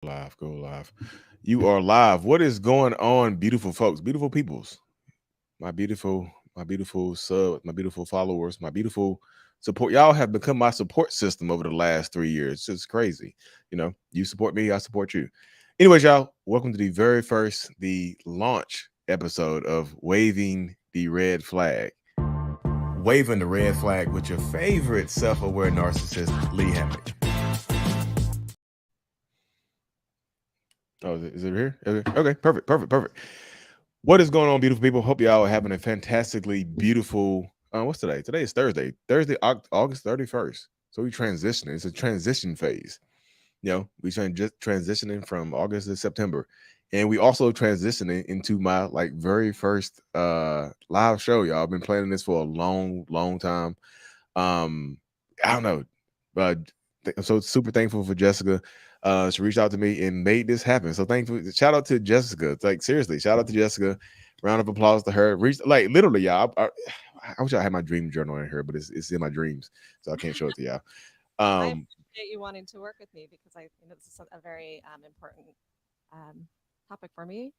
Live, go live. You are live. What is going on, beautiful folks, beautiful peoples, my beautiful sub, my beautiful followers, my beautiful support. Y'all have become my support system over the last 3 years. It's just crazy. You support me, I support you. Anyways, y'all, welcome to the very first, the launch episode of Waving the Red Flag. Waving the red flag with your favorite self-aware narcissist, Lee Hammock. Oh, is it here? Okay, perfect. What is going on, beautiful people? Hope y'all are having a fantastically beautiful. What's today? Today is Thursday. August 31st. So we transitioning. It's a transition phase. We just transitioning from August to September, and we also transitioning into my very first live show. Y'all, I've been planning this for a long time. I don't know, but I'm so super thankful for Jessica. She reached out to me and made this happen. So thankful. Shout out to Jessica. Seriously, shout out to Jessica. Round of applause to her. Literally, y'all. I wish I had my dream journal in here, but it's in my dreams, so I can't show it to y'all. I Um, appreciate you wanting to work with me because this is a very important um, topic for me.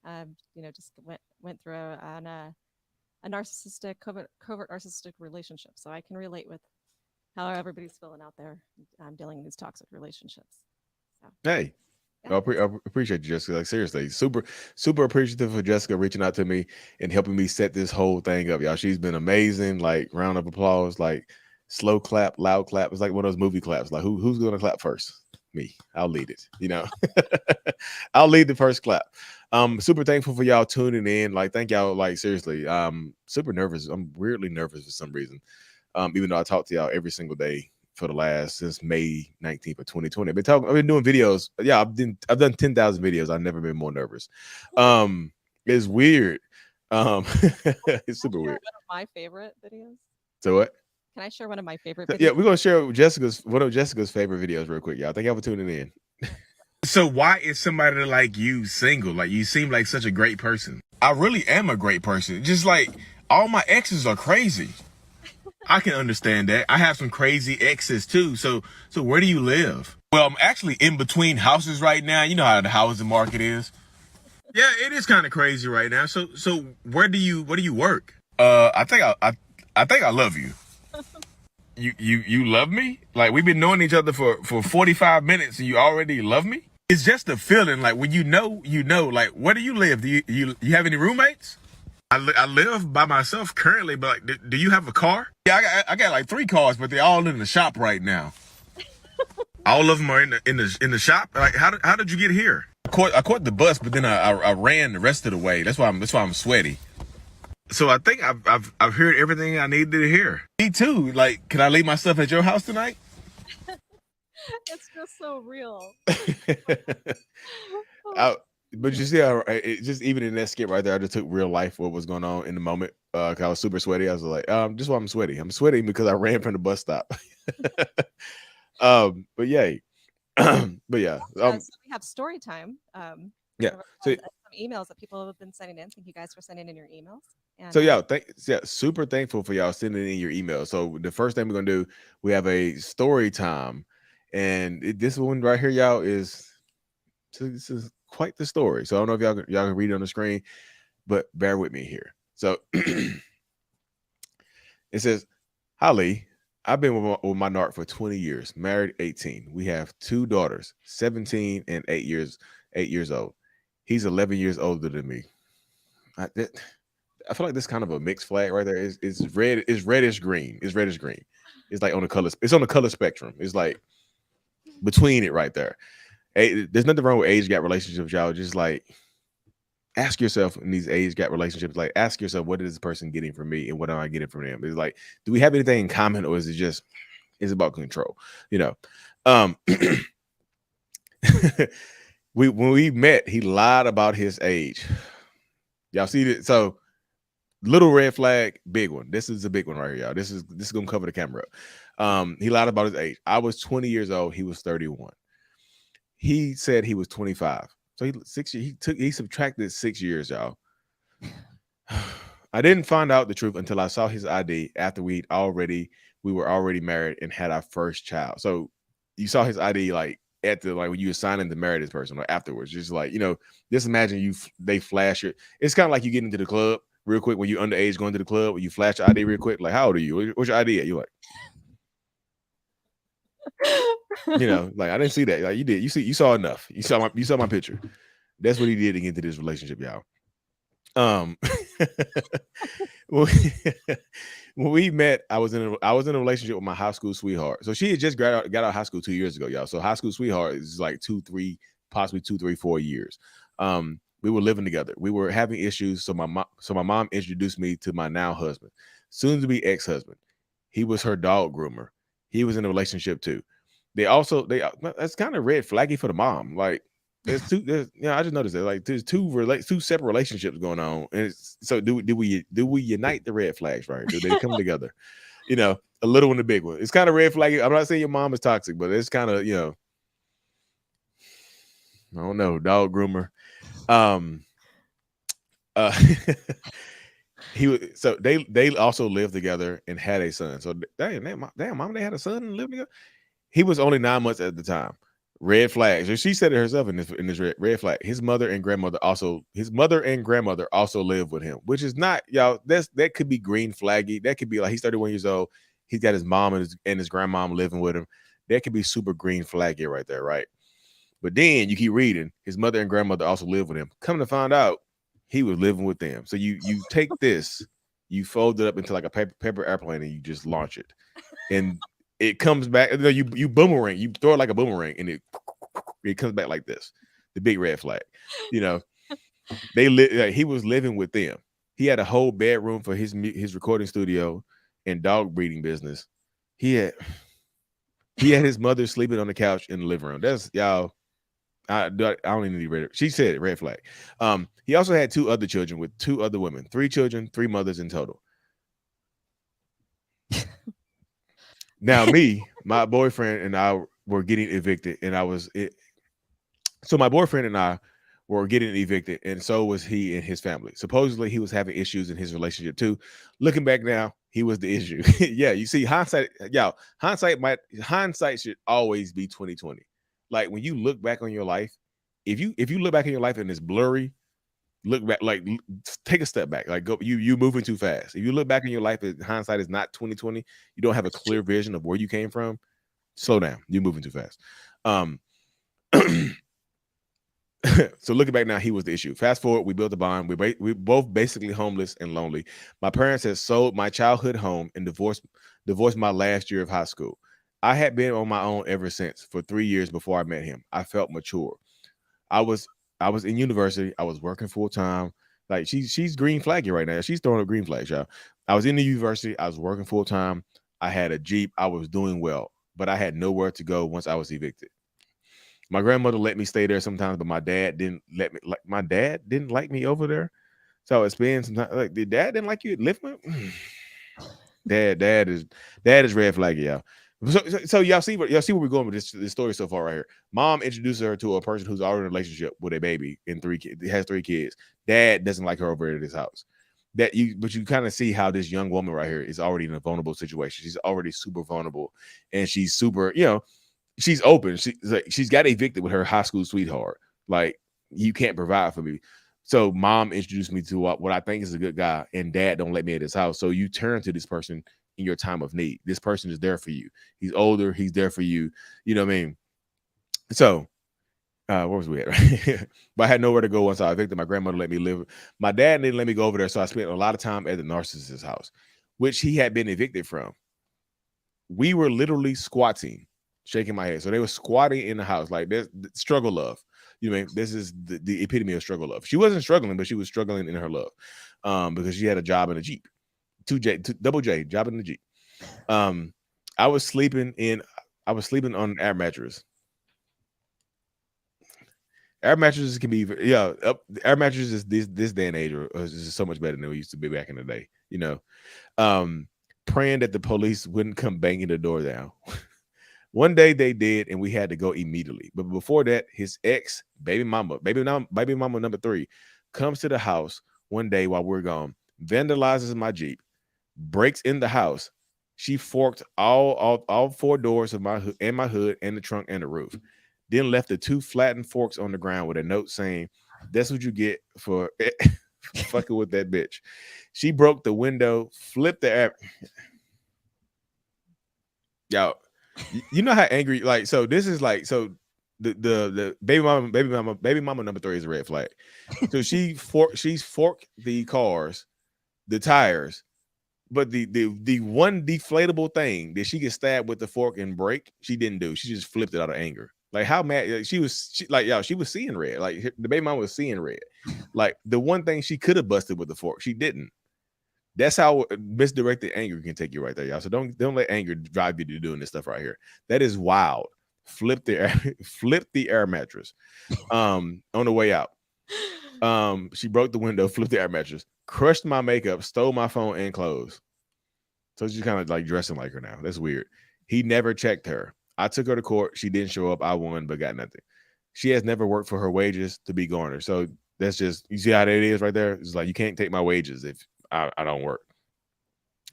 Just went through a narcissistic covert narcissistic relationship, so I can relate with how everybody's feeling out there dealing in these toxic relationships. So hey, yeah, I appreciate you, Jessica. Seriously, super appreciative for Jessica reaching out to me and helping me set this whole thing up, y'all. She's been amazing. Round of applause, slow clap, loud clap. It's like one of those movie claps. Like who's gonna clap first? Me. I'll lead it. I'll lead the first clap. Super thankful for y'all tuning in. Thank y'all. Seriously. Super nervous. I'm weirdly nervous for some reason. Even though I talk to y'all every single day for the last since May 19th of 2020. I've been doing videos. Yeah, I've done 10,000 videos. I've never been more nervous. It's weird. Um, it's can I super share weird. one of my favorite videos? So what? Can I share one of my favorite So, yeah, videos? we're gonna share one of Jessica's favorite videos real quick, y'all. Thank y'all for tuning in. So why is somebody like you single? Like you seem like such a great person. I really am a great person. Just like all my exes are crazy. I can understand that. I have some crazy exes too. So where do you live? Well, I'm actually in between houses right now. You know how the housing market is. Yeah, it is kind of crazy right now. So where do you work? I think I love you. You love me? Like we've been knowing each other for 45 minutes and you already love me? It's just a feeling like when you know. Like where do you live? Do you have any roommates? I live by myself currently, but do you have a car? Yeah, I got like 3 cars, but they're all in the shop right now. All of them are in the shop. Like how did you get here? I caught the bus, but then I ran the rest of the way. That's why I'm sweaty. So I think I've heard everything I needed to hear. Me too. Like, can I leave my stuff at your house tonight? It's just so real. I, but you see how it just even in that skit right there, I just took real life what was going on in the moment. Cause I was super sweaty. I was like, just why I'm sweaty. I'm sweating because I ran from the bus stop. But yay. But yeah. So we have story time. Yeah. There were So some emails that people have been sending in. Thank you guys for sending in your emails. And so yeah, super thankful for y'all sending in your email. So the first thing we're gonna do, we have a story time, and this one right here, y'all, this is quite the story. So I don't know if y'all can read it on the screen, but bear with me here. So it says, "Hi Lee, I've been with my narc for 20 years, married 18. We have 2 daughters, 17 and 8 years old. He's 11 years older than me. I feel like this kind of a mixed flag right there. It's red. It's reddish green. It's reddish green. It's like on the color. It's on the color spectrum. It's like between it right there. There's nothing wrong with age gap relationships, y'all. Just ask yourself in these age gap relationships, ask yourself, what is this person getting from me, and what am I getting from them? It's like, do we have anything in common, or is it just it's about control? You know. Um, when we met, he lied about his age. Y'all see it? So little red flag, big one. This is a big one right here, y'all. This is gonna cover the camera up. He lied about his age. I was 20 years old. He was 31. He said he was 25. So he subtracted 6 years, y'all. I didn't find out the truth until I saw his ID after we were already married and had our first child. So you saw his ID at the, like, when you signing to marry this person, or afterwards, just like, just imagine they flash it. It's kind of like you get into the club real quick when you're underage going to the club, when you flash your ID real quick, like, how old are you? What's your ID at? You're like, like, I didn't see that. Like, you did. You saw enough. You saw my picture. That's what he did to get into this relationship, y'all. When when we met, I was in a relationship with my high school sweetheart. So she had just got out of high school 2 years ago, y'all. So high school sweetheart is like 2, 3, possibly 2, 3, 4 years. We were living together. We were having issues. So my mom introduced me to my now husband, soon to be ex-husband. He was her dog groomer. He was in a relationship too. That's kind of red flaggy for the mom. Like, I just noticed that, like, there's two separate relationships going on, and so do we unite the red flags, right? Do they come together? A little one, the big one. It's kind of red flaggy. I'm not saying your mom is toxic, but it's kind of, I don't know, dog groomer. Um, uh, they also lived together and had a son. So damn, mom, they had a son and lived together. He was only 9 months at the time. Red flags. And she said it herself in this red flag. His mother and grandmother also live with him, which is not, y'all. That could be green flaggy. That could be like, he's 31 years old. He's got his mom and his grandmom living with him. That could be super green flaggy right there, right? But then you keep reading. His mother and grandmother also live with him. Come to find out, he was living with them. So you take this, you fold it up into like a paper airplane, and you just launch it, and it comes back. You boomerang. You throw it like a boomerang, and it comes back like this. The big red flag. He was living with them. He had a whole bedroom for his recording studio and dog breeding business. He had his mother sleeping on the couch in the living room. That's, y'all. I don't even need to read it. She said it, red flag. He also had 2 other children with 2 other women. 3 children, 3 mothers in total. Now, my boyfriend and I were getting evicted, and so my boyfriend and I were getting evicted, and so was he and his family. Supposedly, he was having issues in his relationship too. Looking back now, he was the issue. Yeah, you see, hindsight should always be 2020. Like, when you look back on your life, if you look back in your life and it's blurry, look back, like, take a step back. Like, go, you moving too fast. If you look back in your life, hindsight is not 2020. You don't have a clear vision of where you came from. Slow down. You're moving too fast. So looking back now, he was the issue. Fast forward, we built a bond. We both basically homeless and lonely. My parents had sold my childhood home and divorced my last year of high school. I had been on my own ever since, for 3 years before I met him. I felt mature. I was I was in university. I was working full time. Like, she's green flaggy right now. She's throwing up green flags, y'all. I was in the university. I was working full time. I had a Jeep. I was doing well, but I had nowhere to go once I was evicted. My grandmother let me stay there sometimes, but my dad didn't let me. Like, my dad didn't like me over there, so it's been some time. Like, the dad didn't like you at Liftman. Dad is red flag, y'all. So y'all see where we're going with this story so far right here. Mom introduces her to a person who's already in a relationship with a baby and 3 kids. Has 3 kids. Dad doesn't like her over at his house. But you kind of see how this young woman right here is already in a vulnerable situation. She's already super vulnerable, and she's super, she's open. She's got evicted with her high school sweetheart. Like, you can't provide for me. So mom introduced me to what I think is a good guy, and dad don't let me at his house. So you turn to this person in your time of need. This person is there for you. He's older. He's there for you. You know what I mean? So where was we at? Right? But I had nowhere to go once I evicted. My grandmother let me live. My dad didn't let me go over there, so I spent a lot of time at the narcissist's house, which he had been evicted from. We were literally squatting, shaking my head. So they were squatting in the house, like, there's struggle love. You know, this is the epitome of struggle love. She wasn't struggling, but she was struggling in her love, because she had a job in a Jeep, double J, job in the Jeep. I was sleeping on an air mattress. Air mattresses can be, air mattresses this day and age is just so much better than it used to be back in the day. Praying that the police wouldn't come banging the door down. One day they did, and we had to go immediately. But before that, his ex baby mama number 3, comes to the house one day while we're gone, vandalizes my Jeep, breaks in the house. She forked all 4 doors of my hood and the trunk and the roof. then left the two flattened forks on the ground with a note saying, "That's what you get for fucking with that bitch." She broke the window, flipped the air. Y'all, you know how angry, like, so this is like, so the baby mama number three is a red flag. So she's forked the cars, the tires, but the one deflatable thing that she could stab with the fork and break, she didn't do. She just flipped it out of anger. Like, how mad, like, like, y'all, she was seeing red. Like, the baby mama was seeing red. Like, the one thing she could have busted with the fork, she didn't. That's how misdirected anger can take you right there, y'all. So don't let anger drive you to doing this stuff right here. That is wild. Flip the air, flip the air mattress. On the way out. She broke the window, flipped the air mattress, crushed my makeup, stole my phone and clothes. So she's kind of like dressing like her now. That's weird. He never checked her. I took her to court. She didn't show up. I won, but got nothing. She has never worked for her wages to be garnished. So that's just, you see how that is right there? It's like, you can't take my wages if I don't work.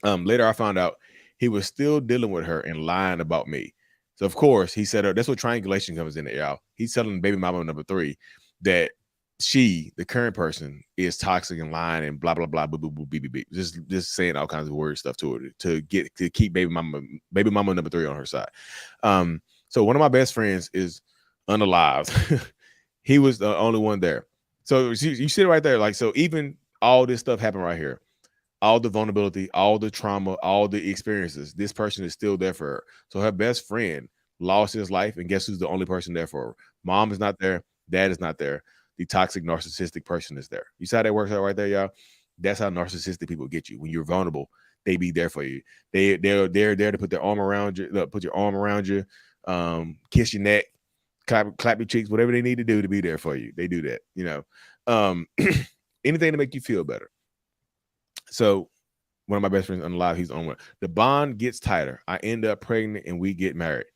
Later I found out he was still dealing with her and lying about me. So of course he said, that's what triangulation comes in, y'all. He's telling baby mama number three that she, the current person, is toxic and lying and blah blah blah, boo boo boo beep beep beep. Just saying all kinds of weird stuff to her to keep baby mama number three on her side. So one of my best friends is unalived. He was the only one there. So you sit right there, like, so even all this stuff happened right here, all the vulnerability, all the trauma, all the experiences, this person is still there for her. So her best friend lost his life, and guess who's the only person there for her? Mom is not there, dad is not there. The toxic narcissistic person is there. You see how that works out right there, y'all? That's how narcissistic people get you. When you're vulnerable, they be there for you. They're there to put their arm around you, put your arm around you, kiss your neck, clap your cheeks, whatever they need to do to be there for you. They do that, you know. Anything to make you feel better. So one of my best friends unalive, he's on one. The bond gets tighter. I end up pregnant and we get married.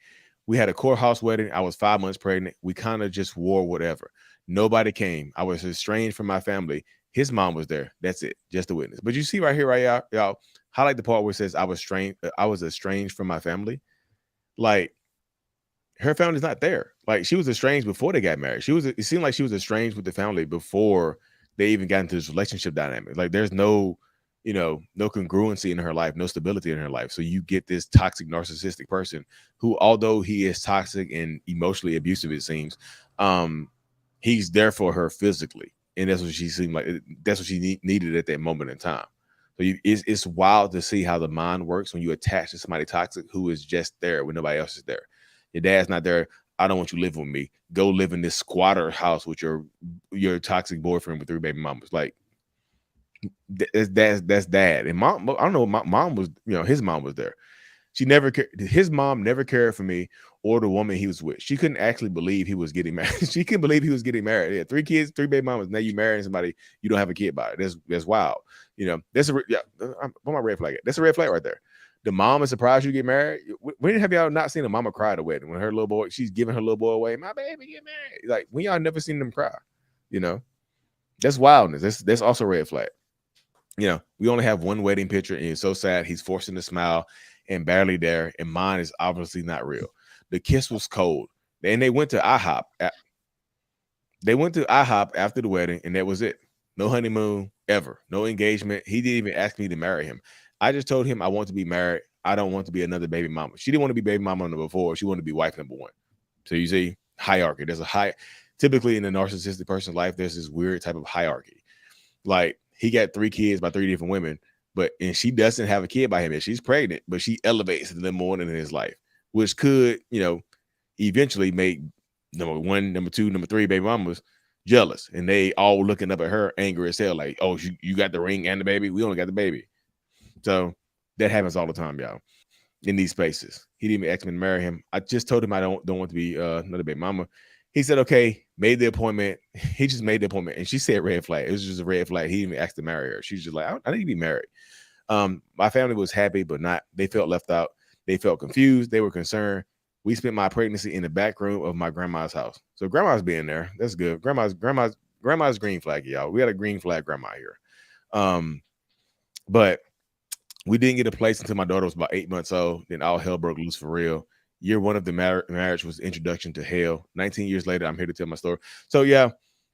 We had a courthouse wedding. I was 5 months pregnant. We kind of just wore whatever. Nobody came. I was estranged from my family. His mom was there. That's it. Just a witness. But you see right here, right, y'all, highlight the part where it says I was estranged from my family. Like, her family's not there. Like, she was estranged before they got married. It seemed like she was estranged with the family before they even got into this relationship dynamic. Like, there's no, no congruency in her life, no stability in her life. So you get this toxic narcissistic person who, although he is toxic and emotionally abusive, it seems, he's there for her physically. And that's what she seemed like. That's what she needed at that moment in time. So it's wild to see how the mind works when you attach to somebody toxic who is just there when nobody else is there. Your dad's not there. I don't want you living with me. Go live in this squatter house with your toxic boyfriend with 3 baby mamas. Like, that's dad. And mom, I don't know. My mom was, his mom was there. His mom never cared for me or the woman he was with. She couldn't actually believe he was getting married. She couldn't believe he was getting married. Yeah, 3 kids, 3 baby mamas. Now you marrying somebody you don't have a kid by. That's wild. That's my red flag. That's a red flag right there. The mom is surprised you get married. When have y'all not seen a mama cry at a wedding when her little boy, she's giving her little boy away? My baby get married. Like, when y'all never seen them cry, that's wildness. That's also a red flag. We only have one wedding picture and it's so sad. He's forcing to smile and barely there. And mine is obviously not real. The kiss was cold. And they went to IHOP. They went to IHOP after the wedding and that was it. No honeymoon ever. No engagement. He didn't even ask me to marry him. I just told him I want to be married. I don't want to be another baby mama. She didn't want to be baby mama number 4. She wanted to be wife number 1. So you see, hierarchy. Typically in a narcissistic person's life, there's this weird type of hierarchy. Like, he got 3 kids by 3 different women, and she doesn't have a kid by him yet. She's pregnant, but she elevates them more in his life, which could, eventually make number 1, number 2, number 3 baby mamas jealous. And they all looking up at her angry as hell, like, oh, you got the ring and the baby. We only got the baby. So that happens all the time, y'all, in these spaces. He didn't even ask me to marry him. I just told him I don't want to be another baby mama. He said, okay, made the appointment. He just made the appointment. And she said red flag. It was just a red flag. He didn't even ask to marry her. She's just like, I need to be married. My family was happy, but not. They felt left out. They felt confused. They were concerned. We spent my pregnancy in the back room of my grandma's house. So grandma's being there. That's good. Grandma's green flag, y'all. We got a green flag grandma here. But we didn't get a place until my daughter was about 8 months old. Then all hell broke loose for real. Year one of the marriage was introduction to hell. 19 years later, I'm here to tell my story. So yeah,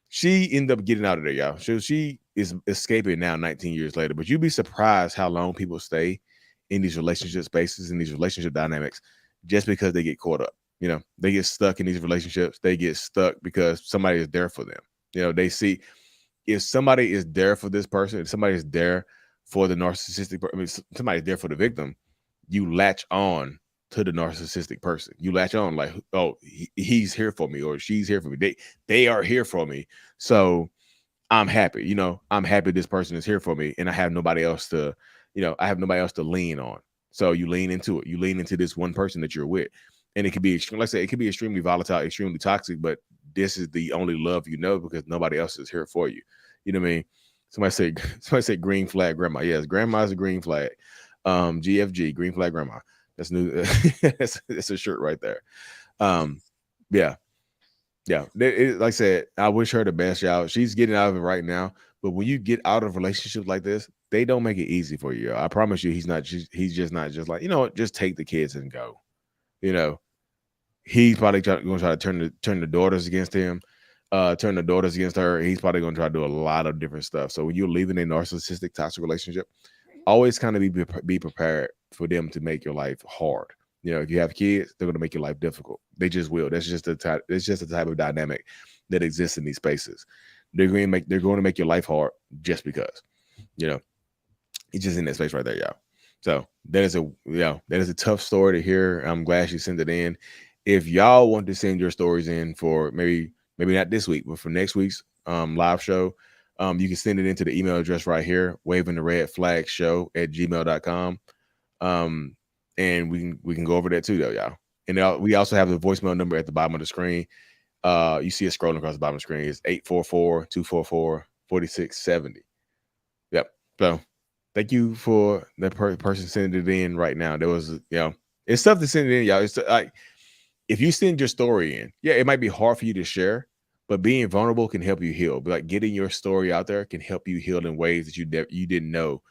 she ended up getting out of there, y'all. So she is escaping now 19 years later. But you'd be surprised how long people stay in these relationship spaces and these relationship dynamics just because they get caught up. They get stuck in these relationships. They get stuck because somebody is there for them. They see if somebody is there for this person, if somebody is there for the narcissistic, somebody's there for the victim, you latch on to the narcissistic person. You latch on like, oh, he's here for me or she's here for me. They are here for me. So I'm happy. I'm happy this person is here for me, and I have nobody else to, I have nobody else to lean on. So you lean into it. You lean into this one person that you're with, and it could be, like I said, it could be extremely volatile, extremely toxic. But this is the only love because nobody else is here for you. You know what I mean? Somebody said green flag grandma. Yes, grandma's a green flag. GFG, green flag grandma. That's new. That's a shirt right there. Yeah. Yeah, like I said, I wish her the best, y'all. She's getting out of it right now. But when you get out of relationships like this, they don't make it easy for you. I promise you, he's just not just like, just take the kids and go. You know, he's probably going to try to turn the daughters against him, turn the daughters against her. He's probably going to try to do a lot of different stuff. So when you're leaving a narcissistic, toxic relationship, always kind of be prepared for them to make your life hard. If you have kids, they're going to make your life difficult. They just will. That's just the type. It's just the type of dynamic that exists in these spaces. They're going to make your life hard just because. You know, it's just in that space right there, y'all. So that is a tough story to hear. I'm glad you sent it in. If y'all want to send your stories in for maybe not this week, but for next week's live show, you can send it into the email address right here, waving the red flag show at gmail.com. And we can go over that too, though, y'all. And we also have the voicemail number at the bottom of the screen. You see it scrolling across the bottom of the screen. It's 844-244-4670. Yep. So thank you for that person sending it in right now. There was, it's tough to send it in, y'all. It's like, if you send your story in, yeah, it might be hard for you to share, but being vulnerable can help you heal. But like getting your story out there can help you heal in ways that you didn't know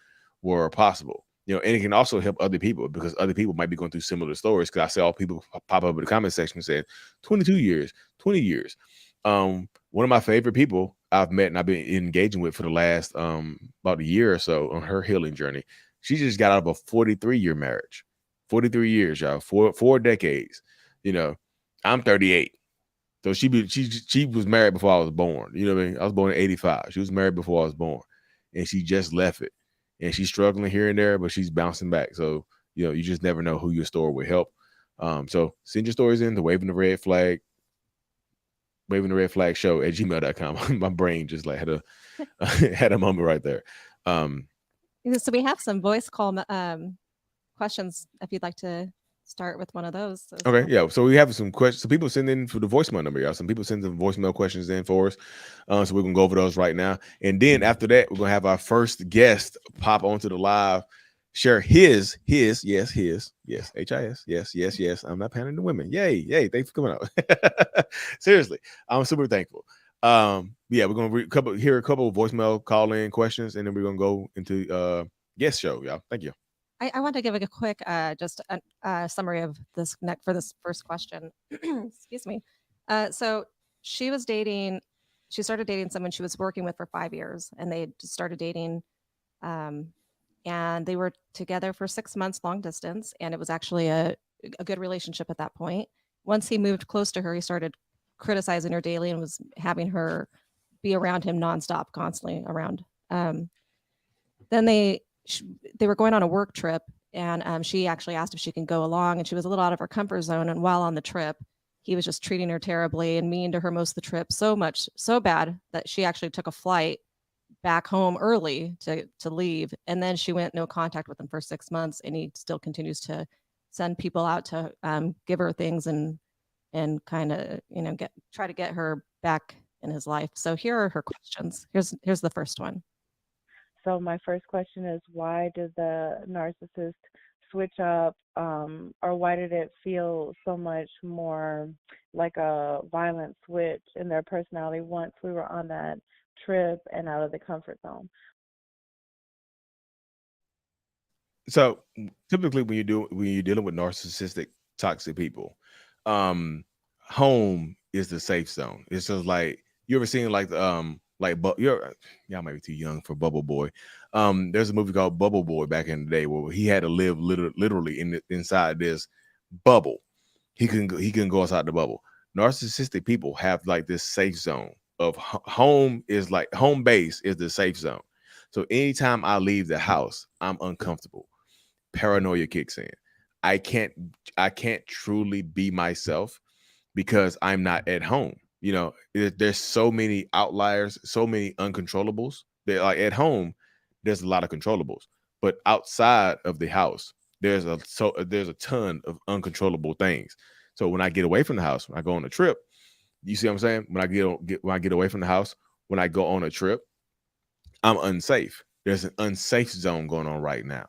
were possible. And it can also help other people because other people might be going through similar stories. Because I saw people pop up in the comment section saying 22 years, 20 years. One of my favorite people I've met and I've been engaging with for the last about a year or so on her healing journey. She just got out of a 43-year marriage. 43 years, y'all. Four decades. I'm 38. So she was married before I was born. You know what I mean? I was born in 85. She was married before I was born. And she just left it. And she's struggling here and there, but she's bouncing back. So, you just never know who your story will help. So send your stories in to waving the red flag show at gmail.com. My brain just like had a moment right there. So we have some voice call questions if you'd like to start with one of those. Okay, yeah. So we have some questions. So people send in for the voicemail number, y'all. Some people send some voicemail questions in for us. So we're gonna go over those right now. And then after that, we're gonna have our first guest pop onto the live, share his, HIS, yes, yes. I'm not panning the women. Yay, thanks for coming out. Seriously, I'm super thankful. Yeah, we're gonna hear a couple of voicemail call-in questions, and then we're gonna go into guest show, y'all. Thank you. I want to give a quick just a summary of this for this first question. Excuse me. So she started dating someone she was working with for 5 years, and they just started dating, and they were together for 6 months, long distance, and it was actually a good relationship at that point. Once he moved close to her, he started criticizing her daily and was having her be around him nonstop, constantly around. Then they were going on a work trip, and she actually asked if she can go along, and she was a little out of her comfort zone. And while on the trip, he was just treating her terribly and mean to her most of the trip, so bad that she actually took a flight back home early to leave. And then she went no contact with him for 6 months, and he still continues to send people out to give her things and kind of try to get her back in his life. So here are her questions. Here's the first one. So my first question is, why did the narcissist switch up, or why did it feel so much more like a violent switch in their personality once we were on that trip and out of the comfort zone? So typically when you're dealing with narcissistic toxic people. Um, home is the safe zone. It's just like you ever seen you're y'all might be too young for Bubble Boy. There's a movie called Bubble Boy back in the day where he had to live literally inside this bubble. He couldn't go outside the bubble. Narcissistic people have like this safe zone of home is like home base is the safe zone. So anytime I leave the house, I'm uncomfortable. Paranoia kicks in. I can't I can't truly be myself because I'm not at home. You know, there's so many outliers, so many uncontrollables. That like at home, there's a lot of controllables, but outside of the house, there's a ton of uncontrollable things. So when I get away from the house, when I go on a trip, you see what I'm saying? When I get away from the house, when I go on a trip, I'm unsafe. There's an unsafe zone going on right now.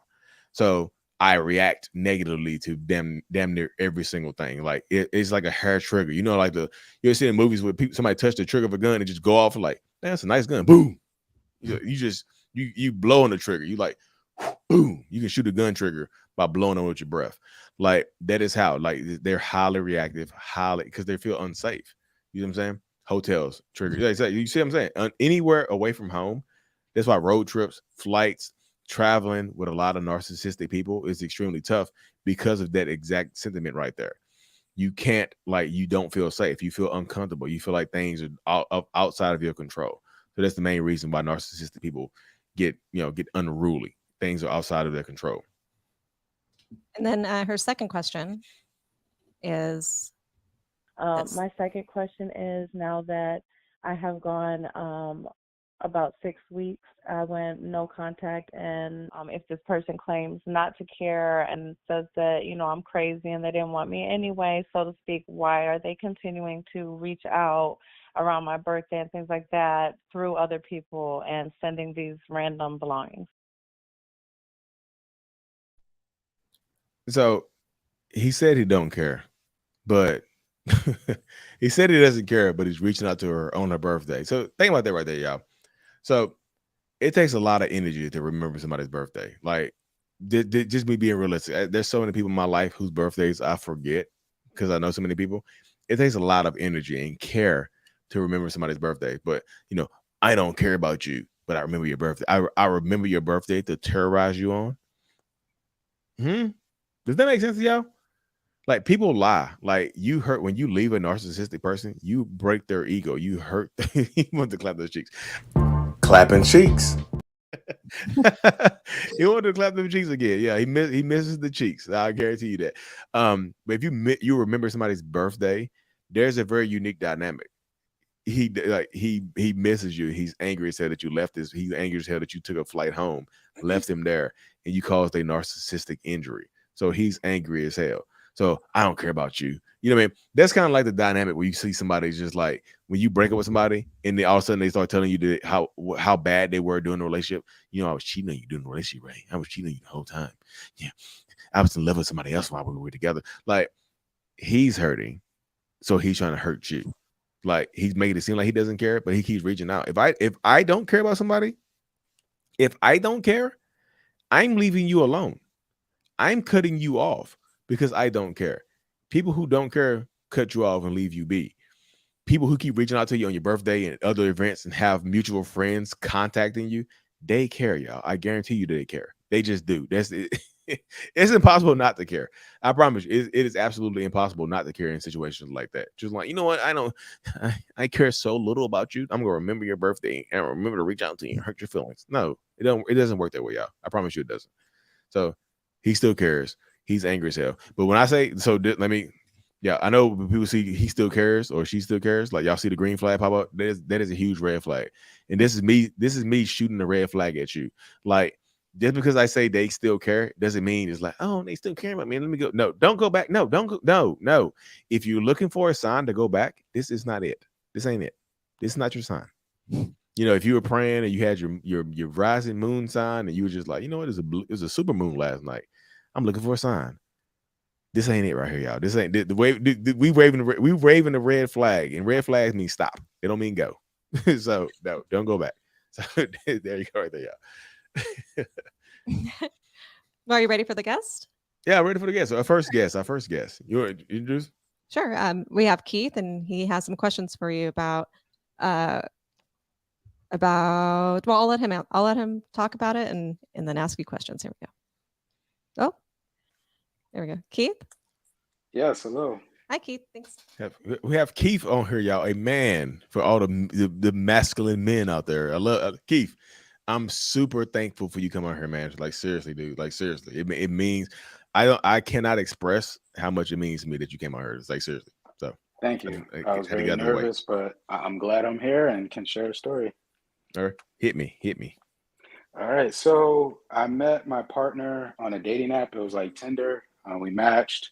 So I react negatively to damn near every single thing. Like it's like a hair trigger. You know, like you ever see in movies where somebody touch the trigger of a gun and just go off like, man, that's a nice gun. Boom. You just you blow on the trigger. You like boom. You can shoot a gun trigger by blowing on with your breath. Like that is how like they're highly reactive, highly because they feel unsafe. You know what I'm saying? Hotels trigger. You see what I'm saying? Anywhere away from home. That's why road trips, flights, traveling with a lot of narcissistic people is extremely tough because of that exact sentiment right there. You can't like you don't feel safe. You feel uncomfortable. You feel like things are outside of your control. So that's the main reason why narcissistic people get unruly. Things are outside of their control. And then her second question is this. My second question is, now that I have gone about 6 weeks, I went no contact, and if this person claims not to care and says that, I'm crazy and they didn't want me anyway, so to speak, why are they continuing to reach out around my birthday and things like that through other people and sending these random belongings? So he said he don't care, but he said he doesn't care, but he's reaching out to her on her birthday. So think about that right there, y'all. So it takes a lot of energy to remember somebody's birthday. Like, just me being realistic. There's so many people in my life whose birthdays I forget because I know so many people. It takes a lot of energy and care to remember somebody's birthday. But I don't care about you, but I remember your birthday. I remember your birthday to terrorize you on. Does that make sense to y'all? Like people lie. Like you hurt when you leave a narcissistic person, you break their ego. You hurt. He wants to clap those cheeks. Clapping cheeks. He wanted to clap them cheeks again. Yeah, he misses the cheeks. I guarantee you that. But if you remember somebody's birthday, there's a very unique dynamic. He misses you. He's angry as hell that you left this. He's angry as hell that you took a flight home, left him there, and you caused a narcissistic injury. So he's angry as hell. So I don't care about you. You know what I mean? That's kind of like the dynamic where you see somebody's just like when you break up with somebody and then all of a sudden they start telling you how bad they were during the relationship. I was cheating on you during the relationship, right? I was cheating on you the whole time. Yeah, I was in love with somebody else while we were together. Like he's hurting, so he's trying to hurt you. Like he's making it seem like he doesn't care, but he keeps reaching out. If I don't care about somebody, if I don't care, I'm leaving you alone. I'm cutting you off because I don't care. People who don't care cut you off and leave you be. People who keep reaching out to you on your birthday and other events and have mutual friends contacting you, they care, y'all. I guarantee you they care. They just do. That's it. It's impossible not to care. I promise you, it is absolutely impossible not to care in situations like that. Just like, you know what? I care so little about you. I'm gonna remember your birthday and remember to reach out to you and hurt your feelings. No, it doesn't work that way, y'all. I promise you it doesn't. So he still cares. He's angry as hell. But when I say so, let me. Yeah, I know when people see he still cares or she still cares. Like y'all see the green flag pop up. That is a huge red flag. And this is me. This is me shooting the red flag at you. Like just because I say they still care doesn't mean it's like, oh, they still care about me. Let me go. No, don't go back. No, don't go. No, no. If you're looking for a sign to go back, this is not it. This ain't it. This is not your sign. If you were praying and you had your rising moon sign and you were just like, you know what, it was a super moon last night. I'm looking for a sign. This ain't it right here, y'all. This ain't the way we waving the red flag, and red flags mean stop. It don't mean go. So no, don't go back. So there you go, right there, y'all. Are you ready for the guest? Yeah, ready for the guest. Our first guest. You want to introduce? Sure. We have Keith, and he has some questions for you uh, about. Well, I'll let him out. I'll let him talk about it, and then ask you questions. Here we go. Oh, there we go. Keith. Yes, hello. Hi, Keith. Thanks. We have Keith on here, y'all. A man for all the masculine men out there. I love Keith. I'm super thankful for you coming on here, man. Like seriously, dude. Like seriously, it means I cannot express how much it means to me that you came on here. It's like seriously. So Thank you. I I was had to very get out of the way. nervous, but I'm glad I'm here and can share a story. All right, hit me. All right, so I met my partner on a dating app. It was like Tinder. We matched.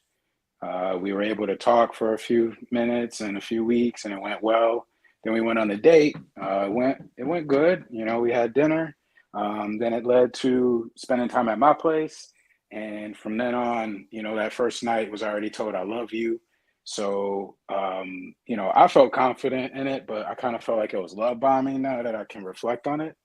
We were able to talk for a few minutes and a few weeks, and it went well. Then we went on a date. It went good. You know, we had dinner. Then it led to spending time at my place, and from then on, you know, that first night was already told I love you. So, you know, I felt confident in it, but I kind of felt like it was love bombing now that I can reflect on it.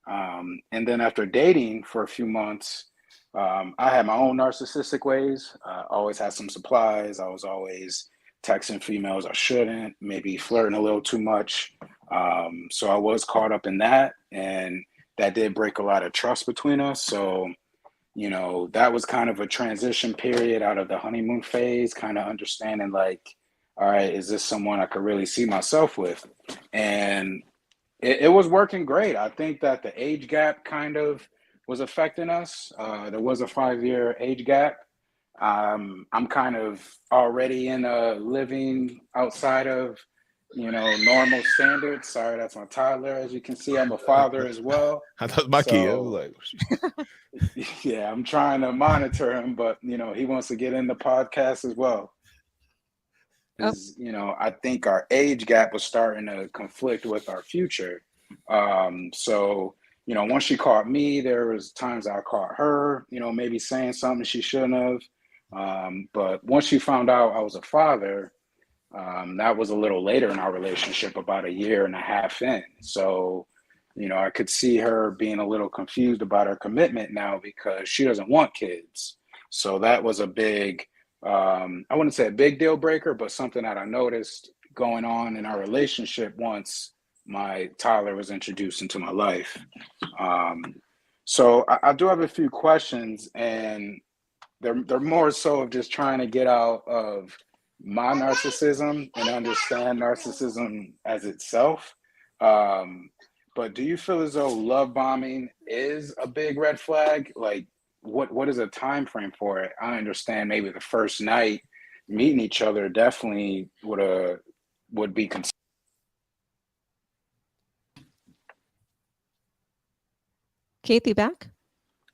And then after dating for a few months, I had my own narcissistic ways. Always had some supplies. I was always texting females I shouldn't, maybe flirting a little too much. So I was caught up in that, and that did break a lot of trust between us. So, you know, that was kind of a transition period out of the honeymoon phase, kind of understanding like, all right, is this someone I could really see myself with? And it was working great. I think that the age gap kind of was affecting us. There was a 5 year age gap. I'm kind of already in a living outside of, you know, normal standards. Sorry, that's my toddler. As you can see, I'm a father as well. I thought my kid. I was So like, yeah, I'm trying to monitor him, but you know, he wants to get in the podcast as well. Oh, Is, you know, I think our age gap was starting to conflict with our future. So, you know, once she caught me, there was times I caught her, you know, maybe saying something she shouldn't have. But once she found out I was a father, that was a little later in our relationship, about a year and a half in. So, you know, I could see her being a little confused about her commitment now because she doesn't want kids. So that was a big, I wouldn't say a big deal breaker, but something that I noticed going on in our relationship once my Tyler was introduced into my life. Um, so I do have a few questions, and they're more so of just trying to get out of my narcissism and understand narcissism as itself. Um, but do you feel as though love bombing is a big red flag? Like, what is a time frame for it? I understand maybe the first night meeting each other definitely would be considered. Keith, you back?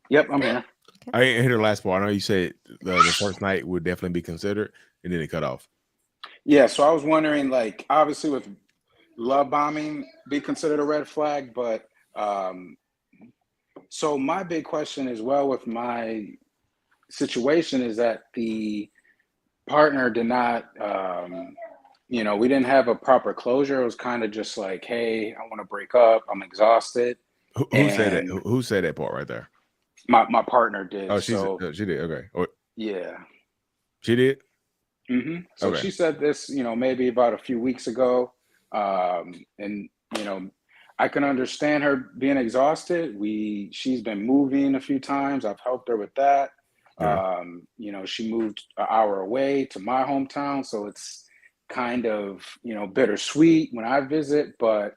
Yep, I'm here. I didn't hear the last part. I know you said the first night would definitely be considered, and then it cut off. Yeah, so I was wondering, like, obviously with love bombing be considered a red flag, but so my big question as well with my situation is that the partner did not, you know, we didn't have a proper closure. It was kind of just like, hey, I want to break up. I'm exhausted. Who said that? And Who said that part right there? my partner did. Oh, So she did. Okay. Or yeah. she did. So Okay. she said this, you know, maybe about a few weeks ago. And, you know, I can understand her being exhausted. She's been moving a few times. I've helped her with that. Yeah. You know, she moved an hour away to my hometown. So it's kind of, you know, bittersweet when I visit, but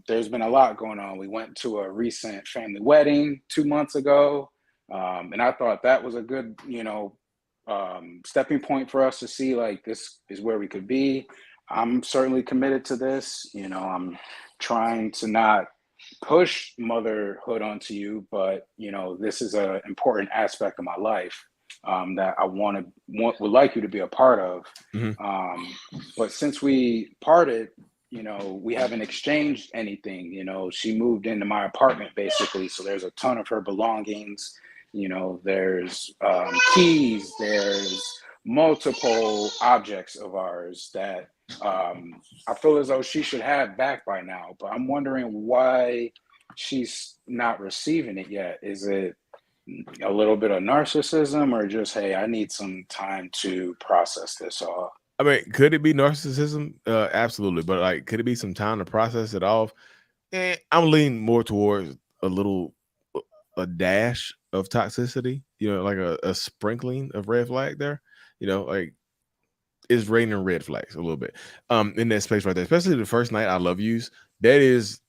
there's been a lot going on. We went to a recent family wedding 2 months ago. And I thought that was a good, you know, stepping point for us to see like this is where we could be. I'm certainly committed to this. You know, I'm trying to not push motherhood onto you, but you know, this is an important aspect of my life that I would like you to be a part of. Mm-hmm. But since we parted, you know, we haven't exchanged anything. You know, she moved into my apartment basically, so there's a ton of her belongings. You know, there's keys, there's multiple objects of ours that I feel as though she should have back by now, but I'm wondering why she's not receiving it yet. Is it, a little bit of narcissism, or just, hey, I need some time to process this all? I mean, could it be narcissism? Absolutely. But like, could it be some time to process it off? I'm leaning more towards a little, a dash of toxicity, like a sprinkling of red flag there, like it's raining red flags a little bit in that space right there, especially the first night I love yous. That is,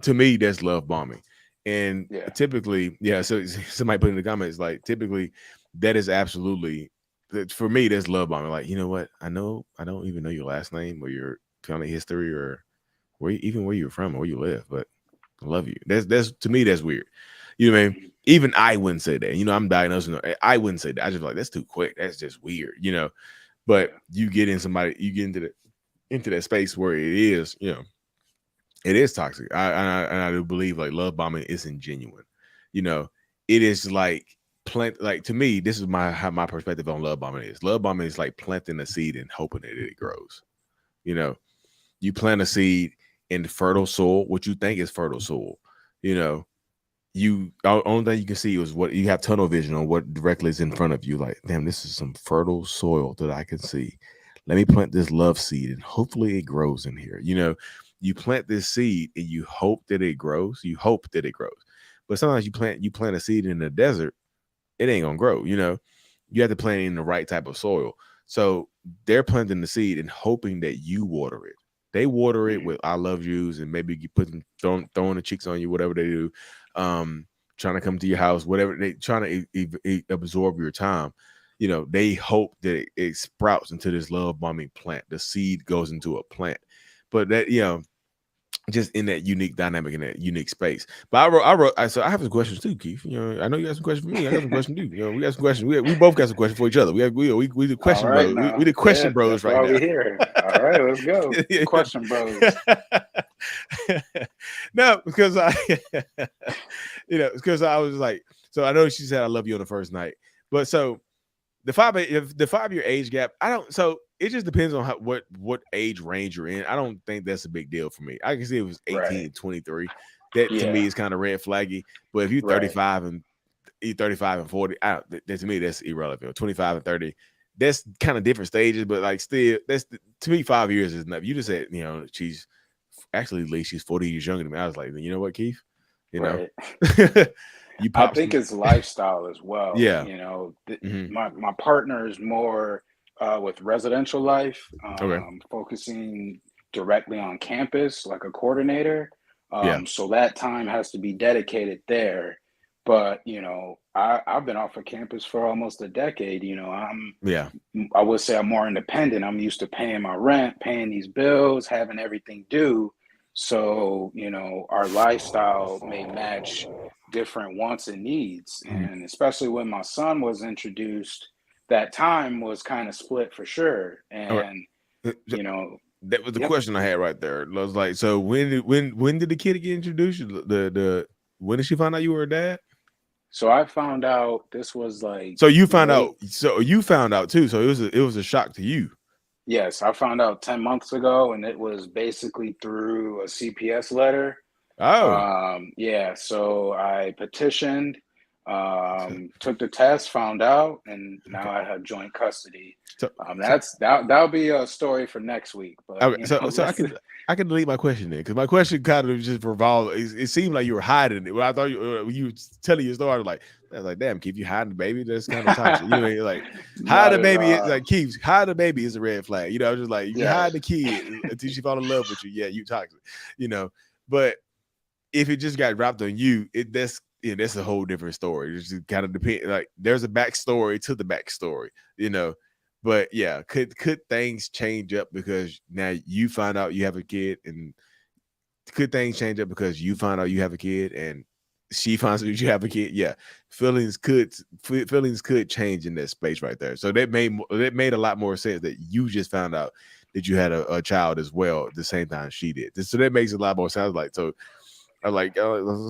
to me, that's love bombing. And Yeah. typically, yeah, so somebody put in the comments, like, typically that is absolutely, for me, that's love bombing. Like, you know what? I don't even know your last name or your family history or where you're from or where you live, but I love you. That's to me, that's weird. You know what I mean? Mhm. Even I wouldn't say that. I'm diagnosed. I wouldn't say that. I just like, that's too quick. That's just weird. But Yeah. you get into that space where it is, it is toxic. I do believe like love bombing isn't genuine. It is like plant. Like, to me, this is my perspective on love bombing is. Love bombing is like planting a seed and hoping that it grows. You know, you plant a seed in fertile soil, what you think is fertile soil. You know, only thing you can see is what you have tunnel vision on, what directly is in front of you. Like, damn, this is some fertile soil that I can see. Let me plant this love seed and hopefully it grows in here. You plant this seed and you hope that it grows. You hope that it grows. But sometimes you plant a seed in the desert, it ain't gonna grow. You have to plant it in the right type of soil. So they're planting the seed and hoping that you water it. They water it Mhm. with I love yous and maybe you put them throwing the cheeks on you, whatever they do. Trying to come to your house, whatever they trying to absorb your time. They hope that it sprouts into this love bombing plant. The seed goes into a plant, but that just in that unique dynamic, in that unique space. But so I have some questions too, Keith. I know you got some questions for me. I got some questions too. We got some questions. We both got some questions for each other. We the All question right, bros. We now. the Yeah, question bros that's right why now. we here. All right, let's go. Question bros. No, because because I was like, so I know she said I love you on the first night, but so the 5 year age gap, I don't. So it just depends on what age range you're in. I don't think that's a big deal for me. I can see if it was 18 Right. and 23. That to me Yeah. is kind of red flaggy. But if you're Right. 35 and 40, to me that's irrelevant. 25 and 30, that's kind of different stages. But like still, to me 5 years is enough. You just said she's actually Lee, she's 40 years younger than me. I was like, you know what, Keith, you know, Right. you I pop think some, it's lifestyle as well. yeah. Hmm. My partner is more with residential life, Okay. focusing directly on campus, like a coordinator. Yeah. So that time has to be dedicated there. But I've been off of campus for almost a decade. Yeah. I would say I'm more independent. I'm used to paying my rent, paying these bills, having everything due. So, our lifestyle may match different wants and needs. Mhm. And especially when my son was introduced, that time was kind of split for sure. Okay. And, So you know, that was the yep. question I had right there. I was like, so when did the kid get introduced? The when did she find out you were a dad? So I found out this was like So you found out. late. So you found out too. So it was a shock to you. Yes, I found out 10 months ago, and it was basically through a CPS letter. Oh. Yeah, so I petitioned, took the test, found out, and now Okay. I have joint custody. So so That'll be a story for next week, but okay. So I let's. can delete my question then, because my question kind of just revolved. It seemed like you were hiding it. When I thought when you were telling your story, I was like, damn, Keith, you hiding the baby? That's kind of toxic. You know what I mean? Like, hide Not the at baby is all. like Keith. Hide the baby is a red flag. I was just like, if you Yeah, hide the kid until she fall in love with you, yeah, you toxic. But if it just got dropped on you, that's a whole different story. It just kind of depend. Like, there's a backstory to the backstory, you know. But yeah, could things change up because now you find out you have a kid, and could things change up because you find out you have a kid and she finds out you have a kid? Yeah, feelings could change in that space right there. So that made a lot more sense that you just found out that you had a child as well at the same time she did. So that makes a lot more sense. Like, so I like,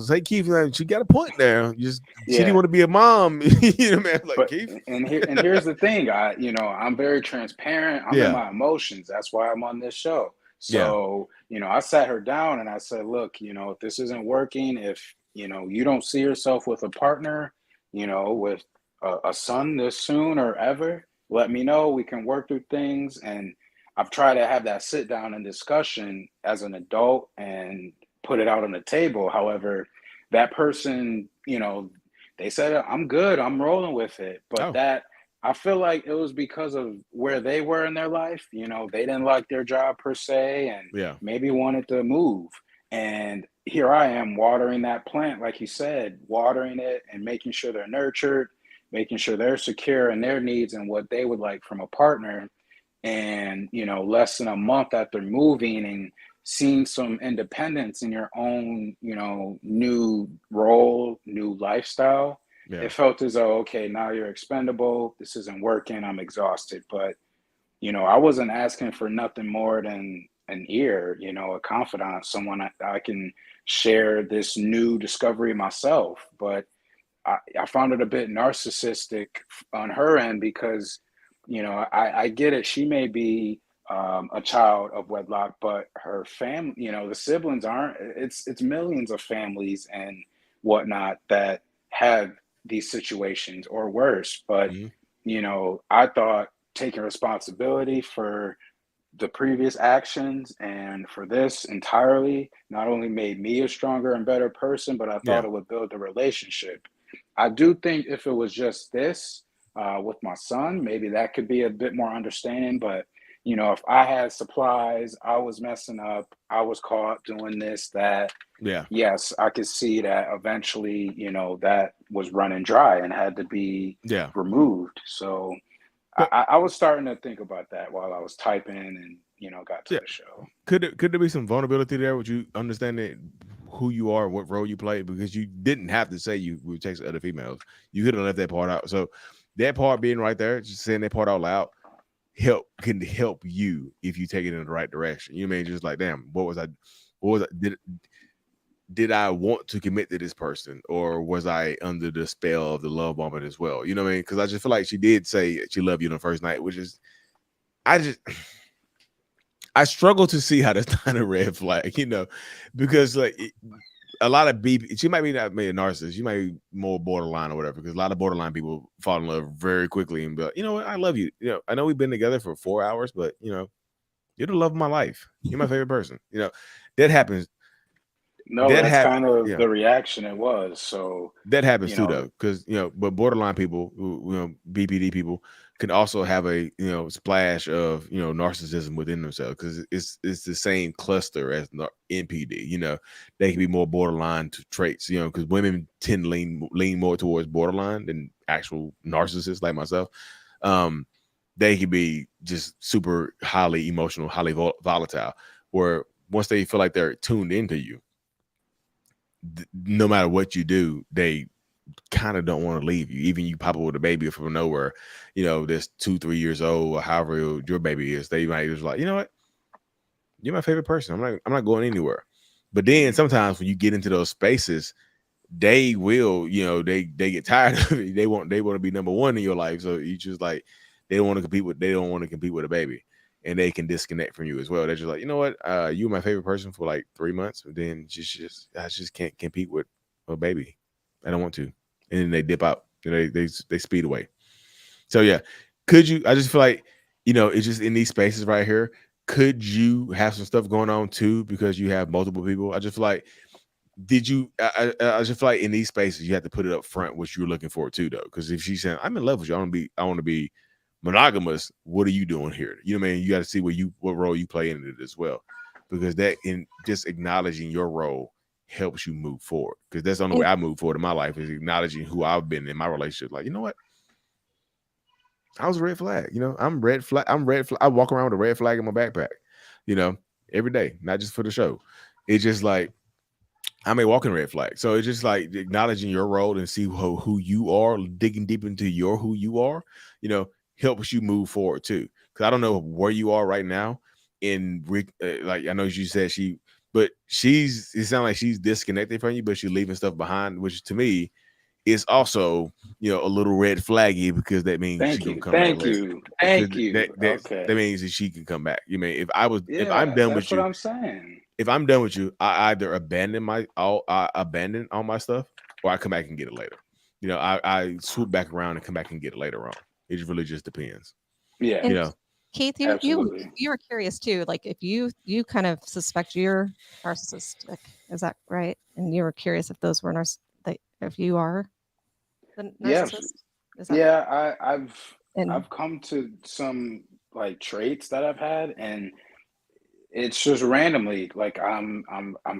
say Keith, like, she got a point there. She didn't yeah. want to be a mom, man. Like, But Keith, and here's the thing, I'm very transparent. I'm in yeah, my emotions. That's why I'm on this show. yeah, So, I sat her down and I said, look, if this isn't working, if you don't see yourself with a partner, with a son this soon or ever, let me know. We can work through things. And I've tried to have that sit down and discussion as an adult and put it out on the table. However, that person, they said, I'm good, I'm rolling with it. But Oh, that, I feel like it was because of where they were in their life. They didn't like their job per se and yeah, maybe wanted to move. And here I am watering that plant, like you said, watering it and making sure they're nurtured, making sure they're secure in their needs and what they would like from a partner. And, less than a month after moving and seeing some independence in your own, new role, new lifestyle, yeah, it felt as though, okay, now you're expendable. This isn't working. I'm exhausted. But I wasn't asking for nothing more than an ear, a confidant, someone I can share this new discovery myself. But I found it a bit narcissistic on her end because, I get it. She may be a child of wedlock, but her family, the siblings aren't. It's millions of families and whatnot that have these situations or worse. But, mhm, I thought taking responsibility for the previous actions and for this entirely not only made me a stronger and better person, but I yeah, thought it would build the relationship. I do think if it was just this with my son, maybe that could be a bit more understanding. But, if I had supplies, I was messing up, I was caught doing this, that, yeah. yes, I could see that eventually, that was running dry and had to be Yeah. removed. So, But I was starting to think about that while I was typing and got to yeah, the show. could there be some vulnerability there? Would you understand that who you are, what role you play? Because you didn't have to say you would text other females. You could have left that part out. So that part being right there, just saying that part out loud, can help you if you take it in the right direction. You know what I mean? Just like, damn, what was I did I want to commit to this person, or was I under the spell of the love bombing as well? You know what I mean? Because I just feel like she did say she loved you on the first night, which is I just I struggle to see how that's not a red flag, because like a lot of she might be not maybe a narcissist, she might be more borderline or whatever. Because a lot of borderline people fall in love very quickly and be like, you know what, I love you. I know we've been together for 4 hours, but you're the love of my life. You're my favorite person. That happens. No, That that's have kind of yeah. the reaction it was. So, That happens you too, know, though, because but borderline people, BPD people, can also have a splash of narcissism within themselves because it's the same cluster as NPD. They can be more borderline to traits. Because women tend to lean more towards borderline than actual narcissists like myself. Um, they can be just super highly emotional, highly volatile. Where once they feel like they're tuned into you, no matter what you do, they kind of don't want to leave you. Even you pop up with a baby from nowhere, that's 2-3 years old or however old your baby is, they might just like, you know what, you're my favorite person. I'm not going anywhere. But then mhm. sometimes when you get into those spaces, they will, they get tired of it. They want to be number one in your life. So you just like they don't want to compete with a baby. And they can disconnect from you as well. They're just like, you know what? You were my favorite person for like 3 months, but then I just can't compete with a baby. I don't want to. And then they dip out. They speed away. So yeah, could you? I just feel like it's just in these spaces right here. Could you have some stuff going on too because you have multiple people? I just feel like did you? I just feel like in these spaces you have to put it up front what you're looking for too, though. Because if she's saying I'm in love with you, I want to be monogamous. What are you doing here? You know what I mean? You got to see what role you play in it as well, because that in just acknowledging your role helps you move forward. Because that's the only way And I move forward in my life is acknowledging who I've been in my relationship. Like, you know what? I was a red flag. I'm red flag. I'm red flag. I walk around with a red flag in my backpack. You know, every day, not just for the show. It's just like I'm a walking red flag. So it's just like acknowledging your role and see who you are, digging deep into who you are, helps you move forward too. Because I don't know where you are right now. Like I know you said but it sounds like she's disconnected from you, but she's leaving stuff behind, which to me is also a little red flaggy because that means she Thank gonna you, come back thank later. you, Because thank that you. that that Okay, means that she can come back. If I'm yeah, done that's with what you, I'm saying. if I'm done with you, I either abandon all my stuff or I come back and get it later. you know, I swoop back around and come back and get it later on. It just really just depends. Yeah, You And know, Keith, absolutely. you were curious too. Like if you kind of suspect you're narcissistic, is that right? And you were curious if those were that if you are the Yeah, narcissist, is that yeah. and I've come to some like traits that I've had, and it's just randomly like I'm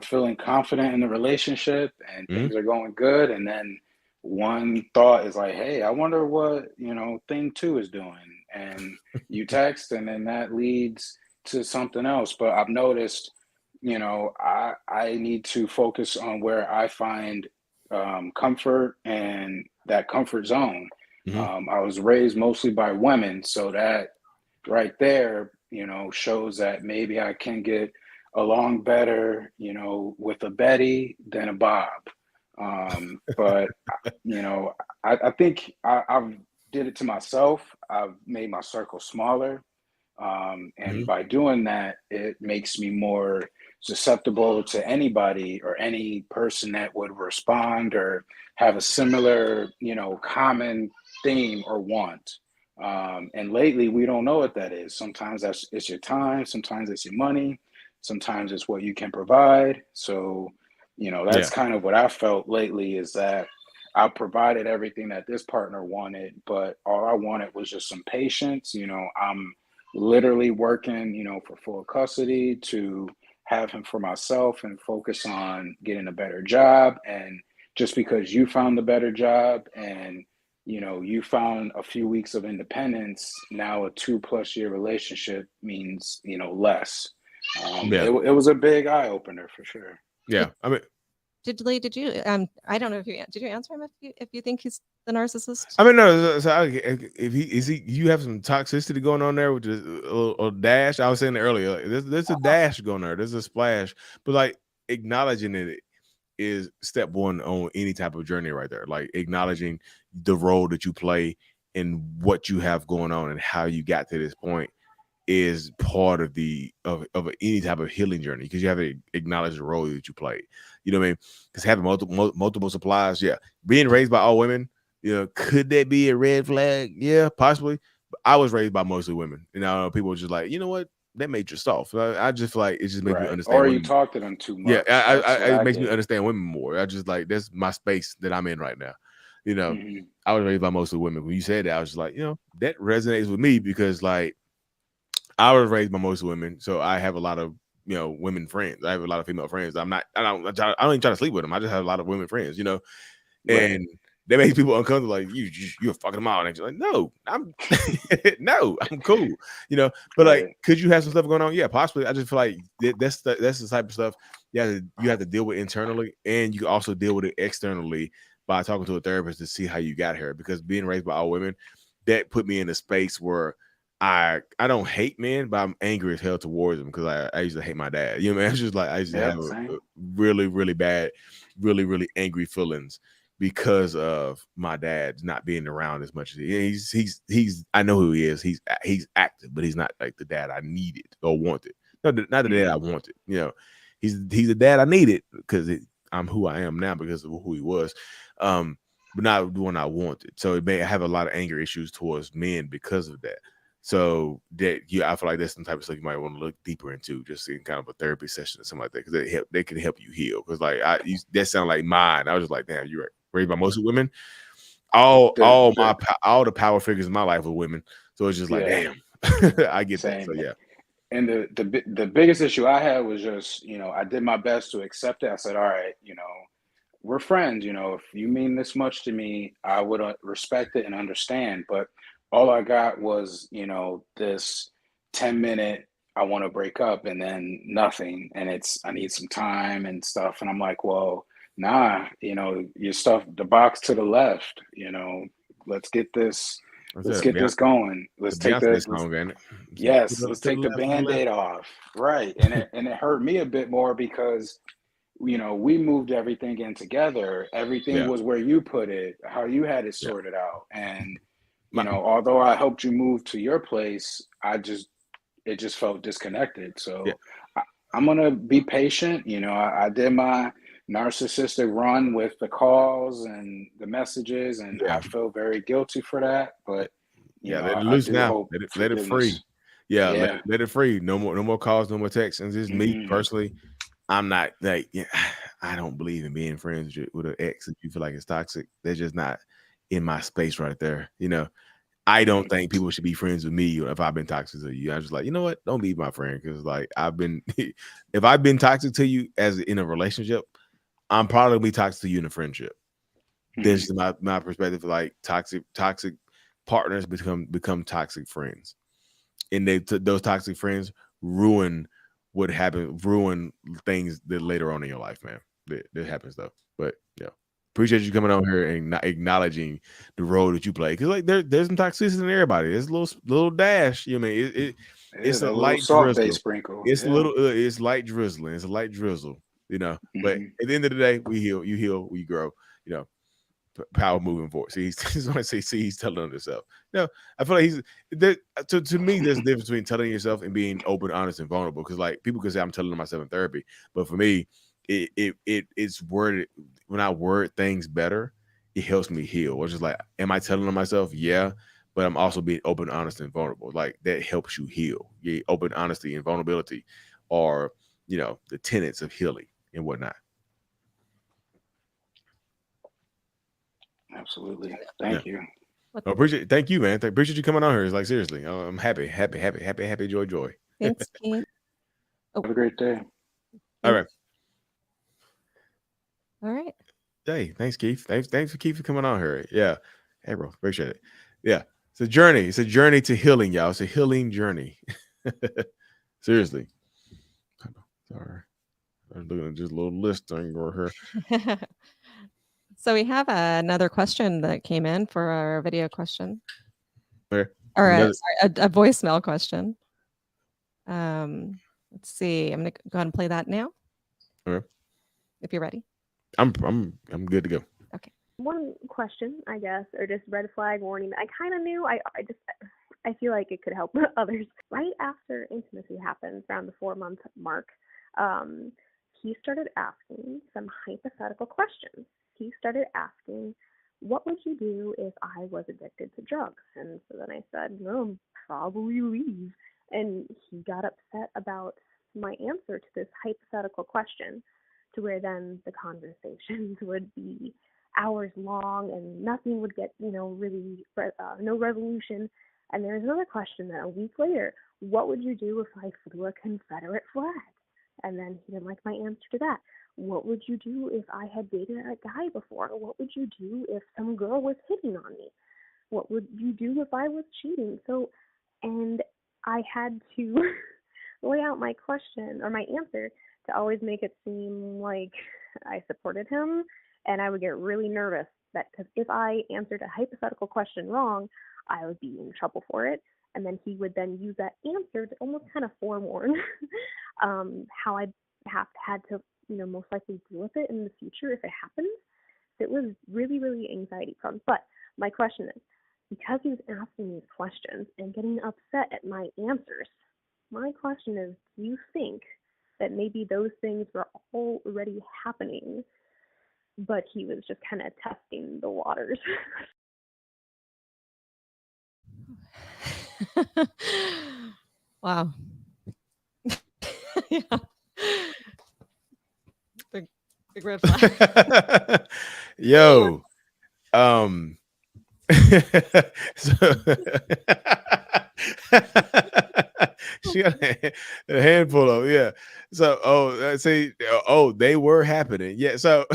feeling confident in the relationship and mm-hmm. things are going good, and then one thought is like, hey, I wonder what thing two is doing, and you text, and then that leads to something else. But I've noticed, I need to focus on where I find comfort and that comfort zone. Mm-hmm. I was raised mostly by women, so that right there, shows that maybe I can get along better, with a Betty than a Bob. But I think I've did it to myself. I've made my circle smaller, and Mm-hmm. by doing that, it makes me more susceptible to anybody or any person that would respond or have a similar, common theme or want. And lately, we don't know what that is. Sometimes it's your time, sometimes it's your money, sometimes it's what you can provide. So, Yeah, that's kind of what I felt lately, is that I provided everything that this partner wanted, but all I wanted was just some patience. I'm literally working, for full custody to have him for myself and focus on getting a better job. And just because you found a better job and you found a few weeks of independence, now a 2+ year relationship means less. yeah, It was a big eye opener for sure. yeah. I mean, did Lee, did you I don't know if did you answer him if you think he's the narcissist? no. So if he is he, you have some toxicity going on there, which is a dash. I was saying it earlier. Like, there's a dash going there. There's a splash, but like acknowledging it is step one on any type of journey right there. Like acknowledging the role that you play and what you have going on and how you got to this point is part of any type of healing journey, because you have to acknowledge the role that you play. You know what I mean? Because having multiple supplies, yeah. Being raised by all women, could that be a red flag? Yeah, possibly. But I was raised by mostly women. People were just like, you know what? That made you soft. I just feel like it just makes me Right. understand Or you women. talk to them too Yeah, much. That's what it I makes me get. understand women more. I just like that's my space that I'm in right now. You know, Hmm. I was raised by mostly women. When you said that, I was just like, that resonates with me because like I was raised by most women, so I have a lot of women friends. I have a lot of female friends. I don't even try to sleep with them. I just have a lot of women friends, Right. and that makes people uncomfortable. Like you're fucking them out, and you're like, no, I'm no, I'm cool, But like, Right. could you have some stuff going on? Yeah, possibly. I just feel like that's the type of stuff you have to deal with internally, and you can also deal with it externally by talking to a therapist to see how you got here. Because being raised by all women, that put me in a space where I don't hate men, but I'm angry as hell towards them because I used to hate my dad. Man, it's just like I used to have Yep. Same. a really, really bad, really, really angry feelings because of my dad not being around as much as he's I know who he is. He's active, but he's not like the dad I needed or wanted. Not the dad I wanted. He's the dad I needed because I'm who I am now because of who he was. But not the one I wanted. So it may have a lot of anger issues towards men because of that. So that I feel like that's some type of stuff you might want to look deeper into, just in kind of a therapy session or something like that, because they can help you heal. Because like that sound like mine. I was just like, damn, you're right. Raised by mostly women. All The all the power figures in my life were women. So it's just like, yeah. damn, I get that. So Same. yeah, And the biggest issue I had was just, I did my best to accept it. I said, all right, we're friends. If you mean this much to me, I would respect it and understand. But all I got was, this 10-minute, I want to break up, and then nothing. And I need some time and stuff. And I'm like, well, nah, your stuff, the box to the left, let's get this, that's let's it. get this going. The Let's take Beyonce the, let's, song, ain't it? yes, let's To the take the left, to the left. band-aid off. Right. And it hurt me a bit more because we moved everything in together. Everything Yeah, was where you put it, how you had it yeah. sorted out. And, My, although I helped you move to your place, it just felt disconnected. yeah. So I'm going to be patient. I did my narcissistic run with the calls and the messages, and Yeah. I feel very guilty for that. But Yeah, let it I loose do now. hope Let it free. forgiveness. Yeah, Yeah. let it free. No more calls, no more texts. And just me Hmm. personally, I'm not like, yeah, I don't believe in being friends with an ex if you feel like it's toxic. They're just not in my space right there. I don't Hmm. think people should be friends with me if I've been toxic to you. I'm just like, you know what? Don't be my friend, because like I've been, if I've been toxic to you as in a relationship, I'm probably gonna be toxic to you in a friendship. This Hmm. is my perspective. Like toxic partners become toxic friends, and those toxic friends ruin what happened, ruin things that later on in your life, man. That happens though. But yeah, appreciate you coming on here and acknowledging the role that you play, because like there's some toxicity in everybody. There's a little dash. You know what I mean, Yeah, it's a the little light salt bay drizzle. sprinkle. It's a Yeah. little it's light drizzling. It's a light drizzle. But Hmm. at the end of the day, we heal. You heal. We grow. You know, power moving forward. See, he's when I say see, he's telling on himself. No, I feel like he's there. To me, there's a difference between telling yourself and being open, honest, and vulnerable. Because like people can say I'm telling myself in therapy, but for me, it's worded when I word things better, it helps me heal. Which is like, am I telling on myself? Yeah, but I'm also being open, honest, and vulnerable. Like that helps you heal. Yeah, open honesty and vulnerability are the tenets of healing and whatnot. Absolutely. Yeah. Thank you. Well, I appreciate. Thank you, man. Appreciate you coming on here. It's like seriously, I'm happy, happy, happy, happy, happy, joy, joy. thanks, Keith. Oh, Have a great day. All thanks. right. All right. Hey, thanks, Keith. Thanks for Keith for coming on here. Yeah. Hey, bro. Appreciate it. Yeah. It's a journey. It's a journey to healing, y'all. It's a healing journey. Seriously. Sorry. I'm looking at just a little list thing over here. So we have another question that came in for our video question, Okay. or Another, sorry, a voicemail question. Let's see. I'm gonna go ahead and play that now, okay. if you're ready. I'm good to go. Okay. One question, I guess, or just red flag warning. I kind of knew. I feel like it could help others. Right after intimacy happens, around the 4-month mark, he started asking some hypothetical questions. He started asking, "What would you do if I was addicted to drugs?" And so then I said, "No, probably leave." And he got upset about my answer to this hypothetical question, to where then the conversations would be hours long and nothing would get, really, no resolution. And there's another question then a week later: "What would you do if I flew a Confederate flag?" And then he didn't like my answer to that. "What would you do if I had dated a guy before? What would you do if some girl was hitting on me? What would you do if I was cheating?" So, and I had to lay out my question or my answer to always make it seem like I supported him. And I would get really nervous that, because if I answered a hypothetical question wrong, I would be in trouble for it. And then he would then use that answer to almost kind of forewarn how I'd had to, most likely deal with it in the future if it happens. It was really, really anxiety prone. But my question is, because he was asking these questions and getting upset at my answers, my question is, do you think that maybe those things were already happening, but he was just kind of testing the waters? Wow. Yeah. Big, big red flag. Yo. So she got a handful of, yeah. So see, they were happening. Yeah. So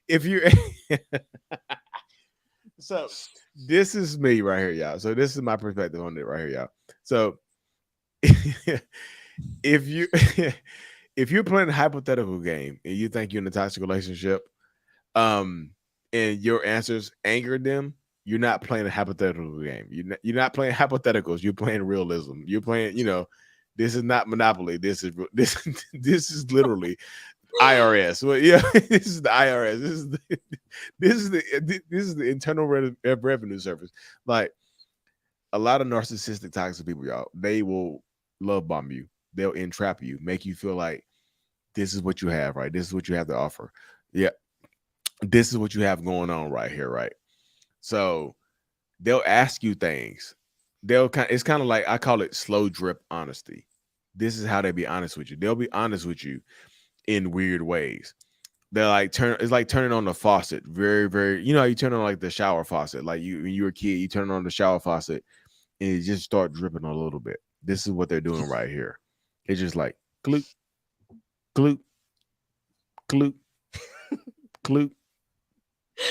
if you so this is me right here, y'all. So this is my perspective on it right here, y'all. So if you if you're playing a hypothetical game and you think you're in a toxic relationship, and your answers angered them, you're not playing a hypothetical game. You're not playing hypotheticals. You're playing realism. You're playing, this is not Monopoly. This is this is literally IRS. Well, yeah, this is the IRS. This is the Internal Revenue Service. Like a lot of narcissistic toxic people, y'all, they will love bomb you. They'll entrap you, make you feel like this is what you have, right? This is what you have to offer. Yeah, this is what you have going on right here, right? So they'll ask you things. It's kind of like, I call it slow drip honesty. This is how they be honest with you. They'll be honest with you in weird ways. They're like it's like turning on the faucet. Very, very, you know how you turn on like the shower faucet. Like when you were a kid, you turn on the shower faucet and it just start dripping a little bit. This is what they're doing right here. It's just like gloop, gloop, gloop, gloop,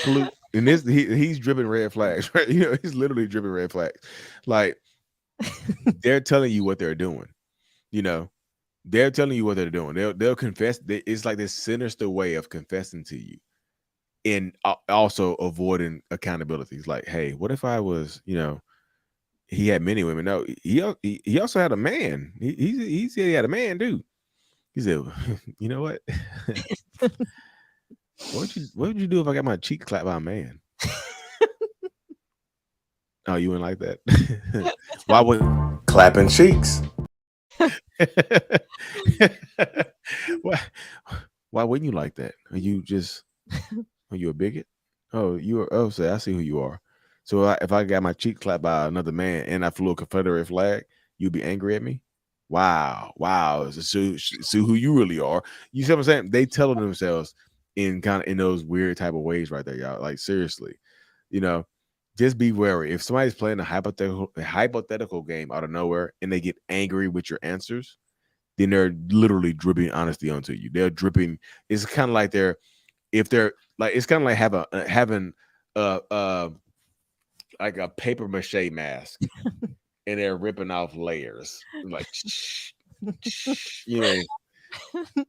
gloop. And he's dripping red flags, right? You know, he's literally dripping red flags. Like, they're telling you what they're doing. You know, they're telling you what they're doing. They'll confess. It's like this sinister way of confessing to you, and also avoiding accountability. It's like, hey, what if I was, you know, he had many women? No, he also had a man. He said he had a man, dude. He said, you know what? What would you do if I got my cheek clapped by a man? Oh, you wouldn't like that? Why would clapping cheeks? why why wouldn't you like that? Are you a bigot? So I see who you are. So if I got my cheek clapped by another man and I flew a Confederate flag, you'd be angry at me? Wow. So who you really are. You see what I'm saying? They telling themselves in those weird type of ways right there, y'all. Like, seriously, you know, just be wary. If somebody's playing a hypothetical game out of nowhere and they get angry with your answers, then they're literally dripping honesty onto you. They're dripping. It's kind of like it's kind of like having like a paper mache mask, and they're ripping off layers, like, you know,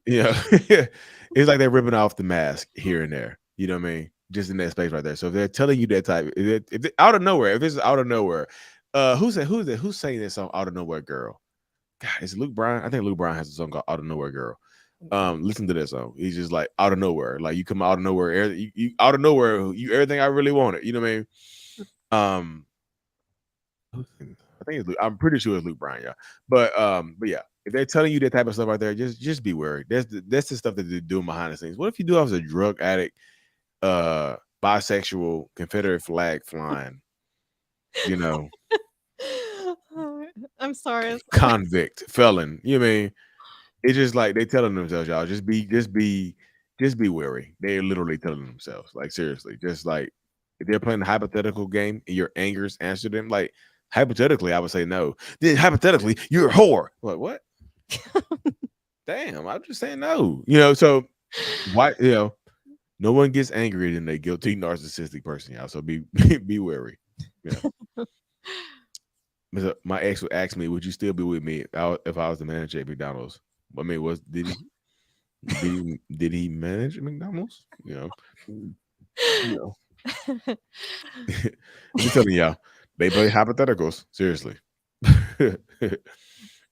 it's like they're ripping off the mask here and there. You know what I mean? Just in that space right there. So if they're telling you that type, if out of nowhere, if it's out of nowhere, who's saying this song, Out of Nowhere Girl? God, is it Luke Bryan? I think Luke Bryan has a song called Out of Nowhere Girl. Listen to this song. He's just like, out of nowhere, like you come out of nowhere, you out of nowhere, you everything I really wanted. You know what I mean? I think I'm pretty sure it's Luke Bryan, yeah. But yeah, if they're telling you that type of stuff right there, just be wary. That's the stuff that they're doing behind the scenes. What if you do have a drug addict, bisexual, Confederate flag flying, you know, I'm sorry. convict, felon? You know what I mean? It's just like they telling themselves, y'all, just be wary. They're literally telling themselves, like, seriously, just like if they're playing a hypothetical game and your angers answer them, like, hypothetically, I would say no. Then hypothetically, you're a whore. Like, what? Damn, I'm just saying no. You know, so why, no one gets angry than a guilty narcissistic person, y'all. So be be wary. My ex would ask me, would you still be with me if I was the manager at McDonald's? I mean, did he manage McDonald's? I'm just telling y'all, they play hypotheticals. Seriously.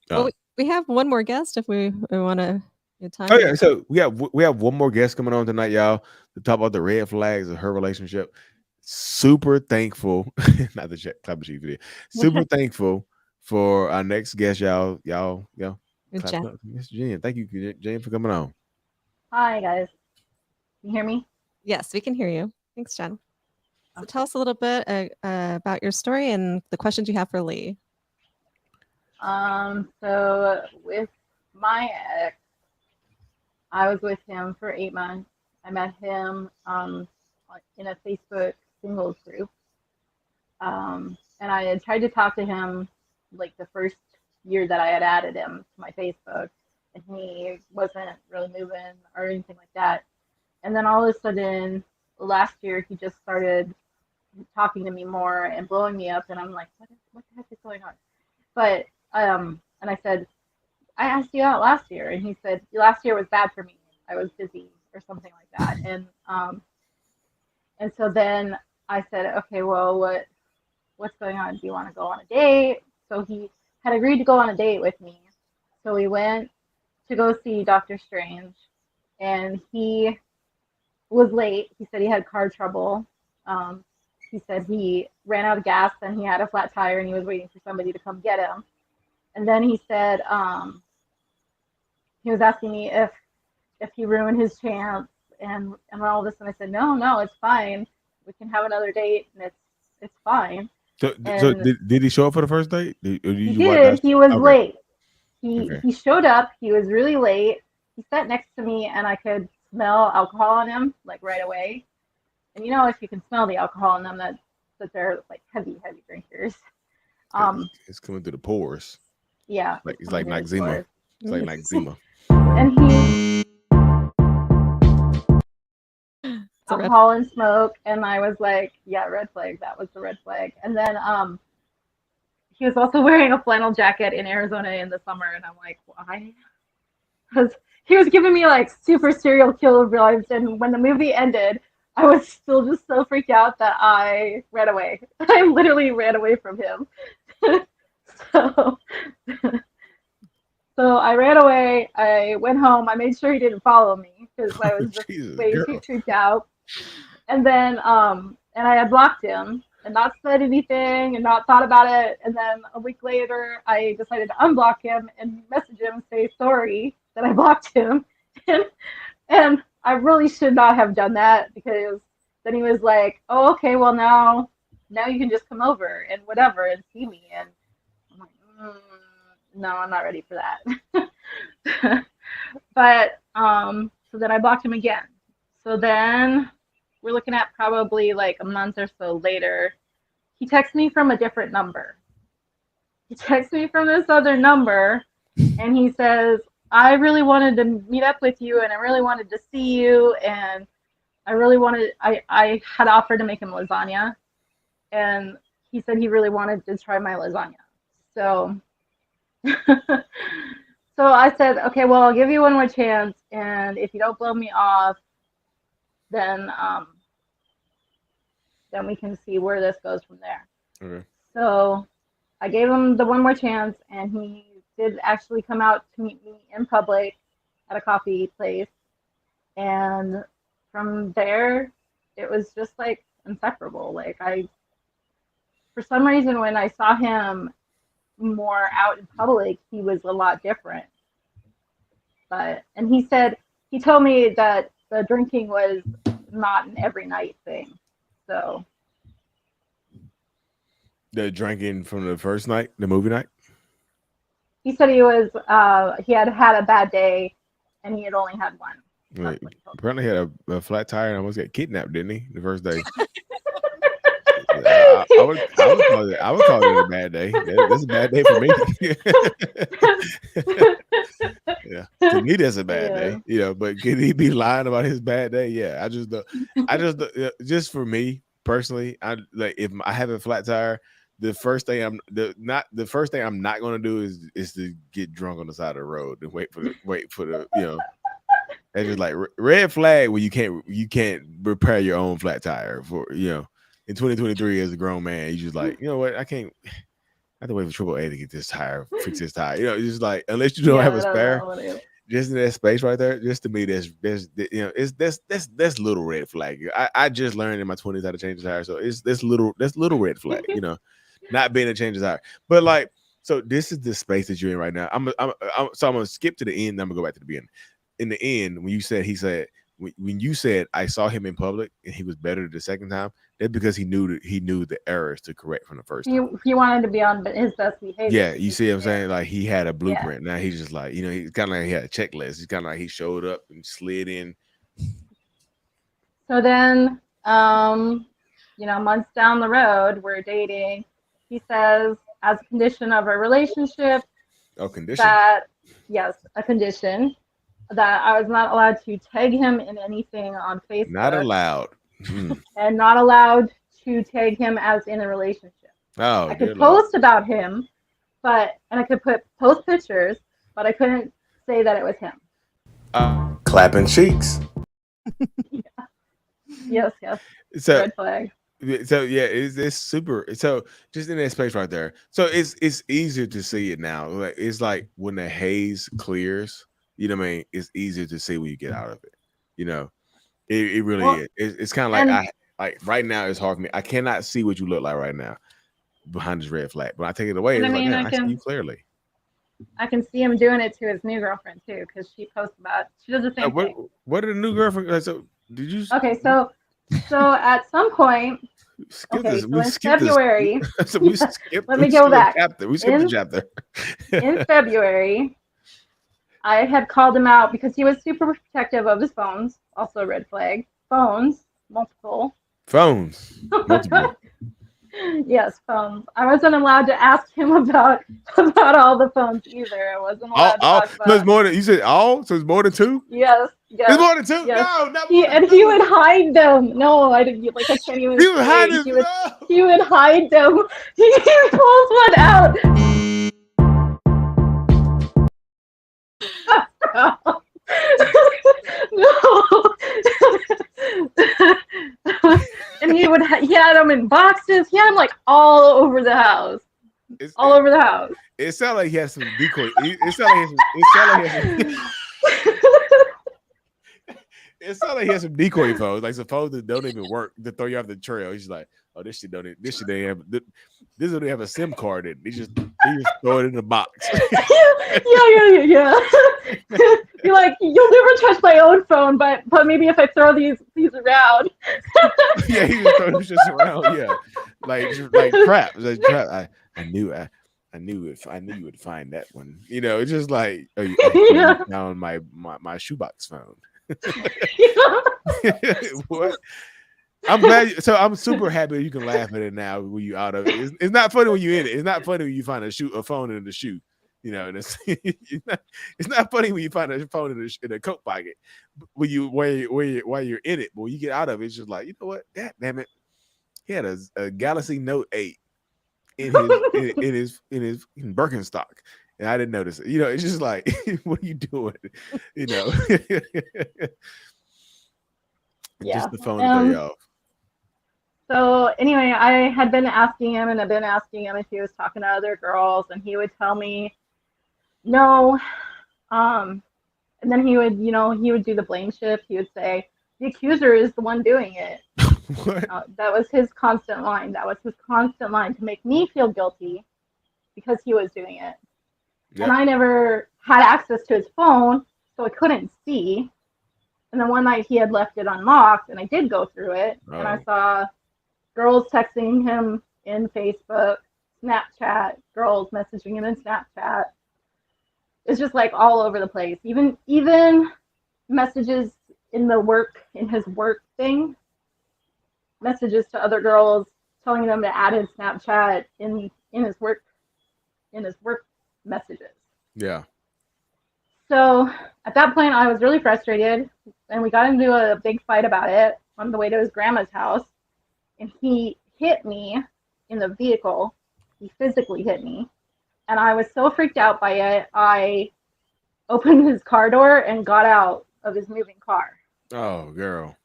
Well, we have one more guest if we want to time. Oh yeah, so we have one more guest coming on tonight, y'all, to talk about the red flags of her relationship. Super thankful, not the clap sheet video. Super thankful for our next guest, y'all. Miss Jen, thank you, Jen, for coming on. Hi guys, can you hear me? Yes, we can hear you. Thanks, Jen. So tell us a little bit about your story and the questions you have for Lee. So with my ex, I was with him for 8 months. I met him in a Facebook singles group. And I had tried to talk to him like the first year that I had added him to my Facebook, and he wasn't really moving or anything like that. And then all of a sudden, last year, he just started talking to me more and blowing me up, and I'm like, what the heck is going on? But and I said, I asked you out last year, and he said last year was bad for me. I was busy or something like that. And so then I said, okay, well, what's going on? Do you want to go on a date? So he had agreed to go on a date with me. So we went to go see Doctor Strange, and he was late. He said he had car trouble. He said he ran out of gas and he had a flat tire and he was waiting for somebody to come get him. And then he said he was asking me if if he ruined his chance and all this. And I said, no, it's fine. We can have another date, and it's fine. So And did he show up for the first date? Or did he you watch that? did. He was Okay. late. He showed up. He was really late. He sat next to me, and I could smell alcohol on him like right away. And if you can smell the alcohol on them, that they're like heavy drinkers. It's coming through the pores. Yeah, Like it's like eczema. It's like eczema. And he alcohol and smoke, and I was like, yeah, red flag. That was the red flag. And then he was also wearing a flannel jacket in Arizona in the summer, and I'm like, why? Because he was giving me like super serial killer vibes, and when the movie ended, I was still just so freaked out that I ran away. I literally ran away from him. so, so I ran away. I went home. I made sure he didn't follow me because I was just way too freaked out. And then, and I had blocked him and not said anything and not thought about it. And then a week later, I decided to unblock him and message him and say sorry that I blocked him. And I really should not have done that, because then he was like, oh, okay, well, now you can just come over and whatever and see me. And I'm like, no, I'm not ready for that. But so then I blocked him again. So then we're looking at probably like a month or so later. He texts me from a different number. He texts me from this other number, and he says, I really wanted to meet up with you, and I really wanted to see you, and I had offered to make him lasagna, and he said he really wanted to try my lasagna. So so I said, okay, well, I'll give you one more chance, and if you don't blow me off, then we can see where this goes from there. Okay. So I gave him the one more chance, and he did actually come out to meet me in public at a coffee place. And from there, it was just like inseparable. Like for some reason, when I saw him more out in public, he was a lot different. And he told me that the drinking was not an every night thing. So the drinking from the first night, the movie night. He said he had a bad day, and he had only had one. Right. Apparently, he had a flat tire and almost got kidnapped, didn't he? The first day. I would call it a bad day. That's a bad day for me. Yeah, to me that's a bad day. But could he be lying about his bad day? Yeah, just for me personally, I like if I have a flat tire. The first thing I'm not going to do is to get drunk on the side of the road and wait for the It's just like red flag when you can't repair your own flat tire for in 2023 as a grown man. You just like, you know what, I have to wait for AAA to get this tire, fix this tire. It's just like, unless you don't have a spare, just in that space right there, just to me, that's little red flag. I just learned in my 20s how to change the tire, so that's little red flag. Not being a change the tire, but like, so this is the space that you're in right now. I'm gonna skip to the end. I'm gonna go back to the beginning. In the end, when you said I saw him in public and he was better the second time, that's because he knew the errors to correct from the first time. He wanted to be on his best behavior. Yeah, you see what I'm saying? Like he had a blueprint. Yeah. Now he's just like, he's kind of like he had a checklist. He's kind of like he showed up and slid in. So then, months down the road, we're dating. He says, as a condition of our relationship, a condition that I was not allowed to tag him in anything on Facebook. Not allowed. And not allowed to tag him as in a relationship. Oh, I could post about him, and I could post pictures, but I couldn't say that it was him. Clapping cheeks. Yeah. Yes. So, red flag. So yeah, it's super. So just in that space right there. So it's easier to see it now. Like it's like when the haze clears, you know what I mean? It's easier to see when you get out of it. It really is. It's kind of like like right now it's hard for me. I cannot see what you look like right now behind this red flag. But I take it away, it's I see you clearly. I can see him doing it to his new girlfriend too, because she posts about. She does the same thing. What did the new girlfriend? So did you? Okay, so at some point, Skip okay, this. so We in skipped this. February, So we skipped. let We me go skipped a back. chapter. We skipped the In chapter. in February, I had called him out because he was super protective of his phones. Also a red flag. Phones, multiple. Phones, multiple. Yes, phones. I wasn't allowed to ask him about all the phones either. I wasn't allowed to All. talk No, it's about. more than you said. All. So it's more than two. Yes, It's yes, more than two. yes. No, not more than He two. would hide them. No, I didn't. Like I can't even He was say. hiding. No. He would hide them. He pulls one out. No. And he had them in boxes. He had them like all over the house. All over the house. It sounded like he had some decoy. It sounded like he had some decoy phones, like some phones that don't even work to throw you off the trail. He's like, "Oh, this shit don't have. This don't have a SIM card in. He just throw it in the box." Yeah. You're like, you'll never touch my own phone, but maybe if I throw these around. Yeah, he just throws shit around. Yeah, like crap. Like crap. I knew you would find that one. You know, it's just like, oh, you found my shoebox phone. What? I'm glad. So I'm super happy you can laugh at it now when you out of it. It's not funny when you're in it. It's not funny when you find a phone in the shoe. You know, and it's not funny when you find a phone in a coat pocket when while you're in it. But when you get out of it, it's just like, you know what? God damn it! He had a Galaxy Note 8 in his Birkenstock, and I didn't notice it. You know, it's just like, what are you doing? You know, just the phone to throw you off. So anyway, I had been asking him if he was talking to other girls, and he would tell me no. And then he would do the blame shift. He would say the accuser is the one doing it. That was his constant line. To make me feel guilty because he was doing it. Yep. And I never had access to his phone, so I couldn't see. And then one night he had left it unlocked, and I did go through it, and I saw girls texting him in Facebook, Snapchat, girls messaging him in Snapchat. It's just like all over the place. Even messages in his work thing, messages to other girls telling them to add his Snapchat in his work messages. Yeah. So at that point I was really frustrated, and we got into a big fight about it on the way to his grandma's house, and he hit me in the vehicle. He physically hit me, and I was so freaked out by it, I opened his car door and got out of his moving car. Oh, girl.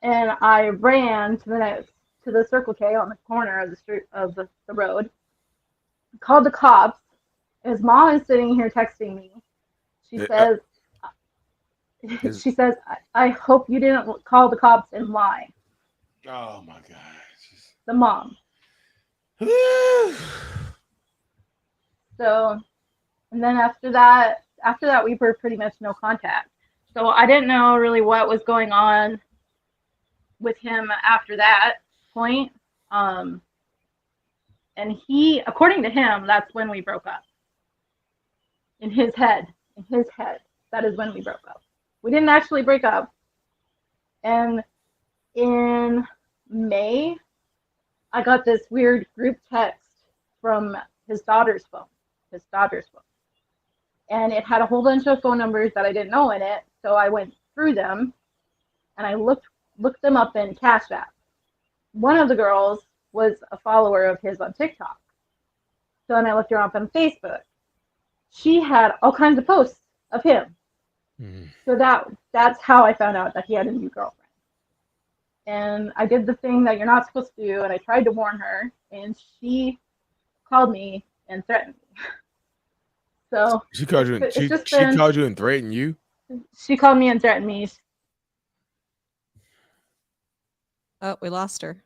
And I ran to the Circle K on the corner of the street of the road, called the cops. His mom is sitting here texting me. She says, I hope you didn't call the cops and lie. Oh my gosh. The mom. So, and then after that we were pretty much no contact. So I didn't know really what was going on with him after that point. And according to him, that's when we broke up. In his head, that is when we broke up. We didn't actually break up. And in May, I got this weird group text from his daughter's phone. And it had a whole bunch of phone numbers that I didn't know in it. So I went through them and I looked them up in Cash App. One of the girls was a follower of his on TikTok. So then I looked her up on Facebook. She had all kinds of posts of him. Mm. So that's how I found out that he had a new girlfriend. And I did the thing that you're not supposed to do, and I tried to warn her, and she called me and threatened me. So she called you and called you and threatened you? She called me and threatened me. Oh, we lost her.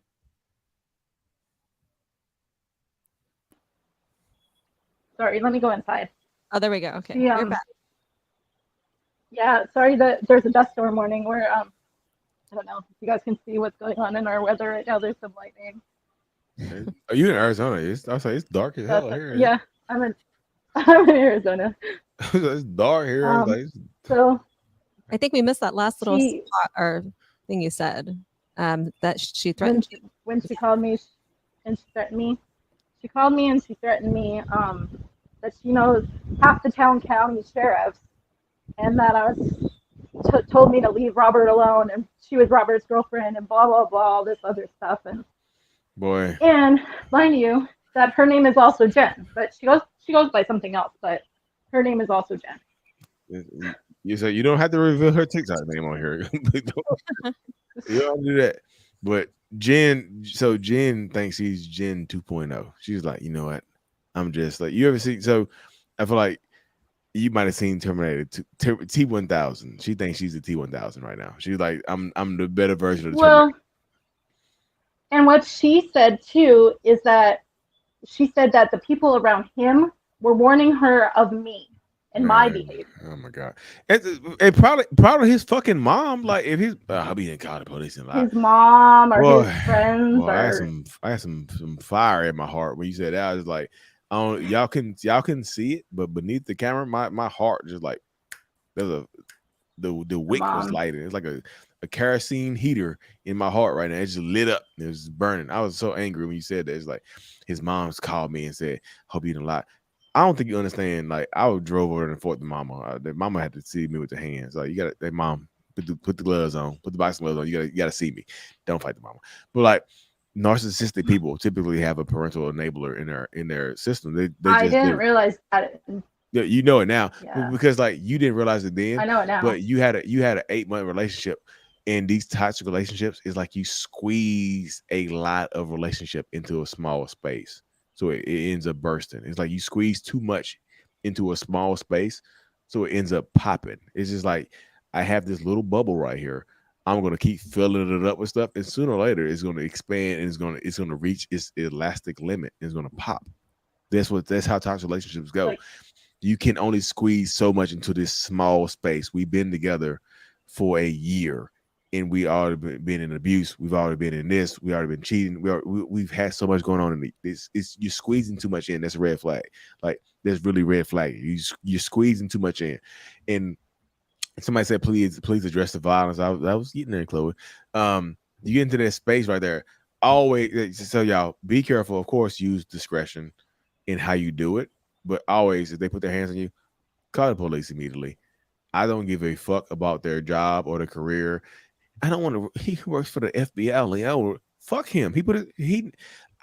Sorry, let me go inside. Oh, there we go. Okay, She you're back. yeah, sorry that there's a dust storm warning where I don't know if you guys can see what's going on in our weather right now. There's some lightning. Are you in Arizona? I was like, it's dark as hell here. Yeah, I'm in I'm in Arizona. It's dark here. It's like, So I think we missed that last little she spot or thing you said. That she threatened you. when she called me and she threatened me. She called me and she threatened me that she knows half the town county sheriffs and that I was told me to leave Robert alone and she was Robert's girlfriend and blah blah blah all this other stuff boy. and mind you that her name is also Jen, but she goes by something else, but her name is also Jen. You say you don't have to reveal her TikTok name on here. You don't do that. But Jen thinks she's Jen 2.0. She's like, you know what? I'm just like, you ever see? So I feel like you might have seen Terminator T1000. She thinks she's the T1000 right now. She's like, I'm the better version of the Terminator. And what she said too is that she said that the people around him were warning her of me and my behavior. Oh my god! And probably his fucking mom. Like if he's, I'll be in call the police and his mom or his friends. Boy, I had some fire in my heart when you said that. I was like, y'all can see it, but beneath the camera, my heart just like there's the wick was lighting. It's like a kerosene heater in my heart right now. It just lit up. It was burning. I was so angry when you said that. It's like his mom's called me and said, "Hope you didn't lie." I don't think you understand. Like I drove over and fought the mama. The mama had to see me with the hands. Like you got to, mom, put the gloves on, put the boxing gloves on. You got to see me. Don't fight the mama. But like narcissistic people typically have a parental enabler in their system. I didn't realize that. Yeah, you know it now because like you didn't realize it then. I know it now. But you had an 8-month relationship, and these toxic relationships is like you squeeze a lot of relationship into a small space, so it ends up bursting. It's like you squeeze too much into a small space, so it ends up popping. It's just like I have this little bubble right here. I'm gonna keep filling it up with stuff, and sooner or later it's gonna expand and it's gonna reach its elastic limit. And it's gonna pop. That's how toxic relationships go. Like, you can only squeeze so much into this small space. We've been together for a year, and we already been in abuse. We've already been in this. We already been cheating. We've had so much going on in this. You're squeezing too much in. That's a red flag. Like that's really red flag. You're squeezing too much in, and somebody said, please address the violence. I was getting there, Chloe. You get into that space right there. Always, so y'all be careful. Of course, use discretion in how you do it. But always, if they put their hands on you, call the police immediately. I don't give a fuck about their job or their career. I don't want to. He works for the FBI. Like, fuck him.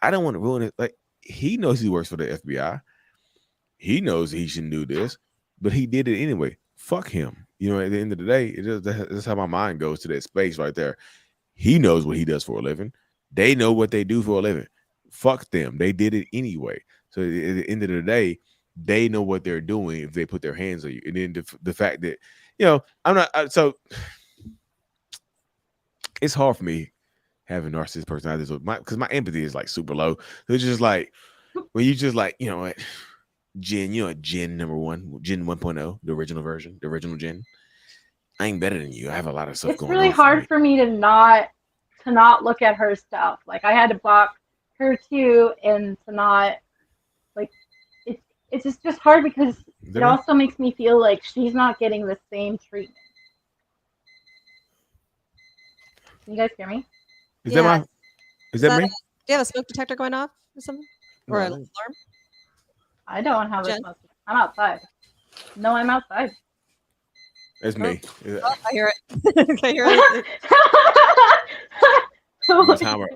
I don't want to ruin it. Like he knows he works for the FBI. He knows he shouldn't do this, but he did it anyway. Fuck him. You know, at the end of the day, that's how my mind goes to that space right there. He knows what he does for a living. They know what they do for a living. Fuck them. They did it anyway. So at the end of the day, they know what they're doing if they put their hands on you. And then the fact that, you know, so it's hard for me having narcissistic personalities because my empathy is like super low. So it's just like, when you just like, you know what, Jen, you know, Jen number one, Jen 1.0, the original version, the original Jen. I ain't better than you. I have a lot of stuff going on. It's really hard for me to not look at her stuff. Like I had to block her too, and to not like it's just hard because it also makes me feel like she's not getting the same treatment. Can you guys hear me? Is that me? Do you have a smoke detector going off or something? Or an alarm? I don't have a smoke detector. I'm outside. No, I'm outside. It's me. Oh, I hear it. I hear it.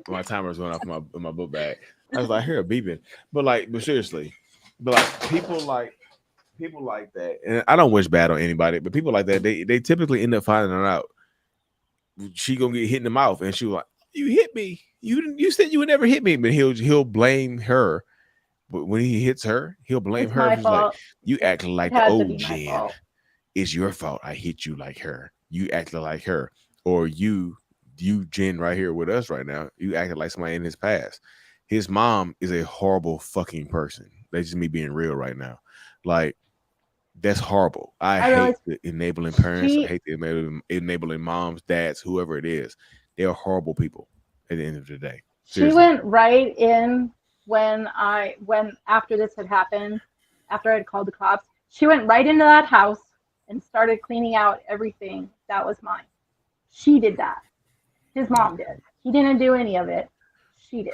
My timer's going off in my book bag. I was like, I hear a beeping. But seriously. But like people like that, and I don't wish bad on anybody, but people like that, they typically end up finding out she gonna get hit in the mouth, and she was like, "You hit me. You said you would never hit me," but he'll blame her. But when he hits her, he'll blame her. He's like, "You act like old Jen. It's your fault. I hit you like her. You acted like her, or you Jen right here with us right now. You acted like somebody in his past." His mom is a horrible fucking person. That's just me being real right now. Like That's horrible. I I hate realized the enabling parents. I she hate the enabling moms, dads, whoever it is. They're horrible people at the end of the day. she Seriously. went right in when after this had happened, after I had called the cops, she went right into that house and started cleaning out everything that was mine. She did that. His Yeah. mom did. He didn't do any of it. She did.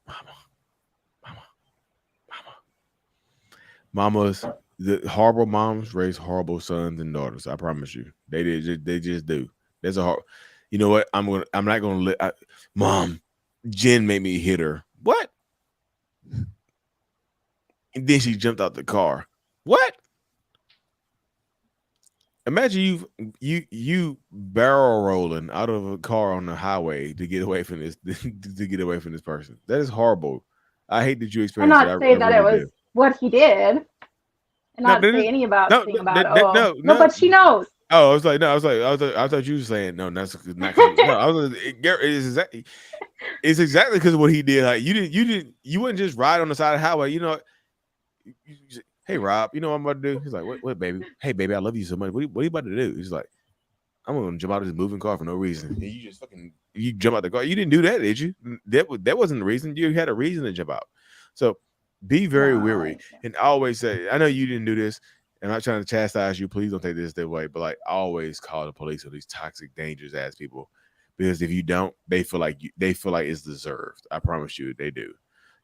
Mama, mama, mama. Mamas, the horrible moms raise horrible sons and daughters. I promise you, they did. They just do. There's a hard. You know what? I'm not gonna let. Mom, Jen made me hit her. What? And then she jumped out the car. What? Imagine you barrel rolling out of a car on the highway to get away from this to get away from this person. That is horrible. I hate that you And experienced it. not say I that it really was do. what he did, and No, not that is say any about no, thing about no, no, no. but she knows. Oh, I was like, no, I thought you were saying no. That's not because no. I was. It's exactly because of what he did. Like you wouldn't just ride on the side of the highway. You know, hey Rob, you know what I'm about to do? He's like, what, baby? Hey, baby, I love you so much. What are you about to do? He's like, I'm gonna jump out of this moving car for no reason. And you just fucking you jump out the car. You didn't do that, did you? That wasn't the reason. You had a reason to jump out. So be very No, weary and always say, I know you didn't do this. And I'm not trying to chastise you. Please don't take this that way. But like always call the police on these toxic, dangerous ass people. Because if you don't, they feel like it's deserved. I promise you they do.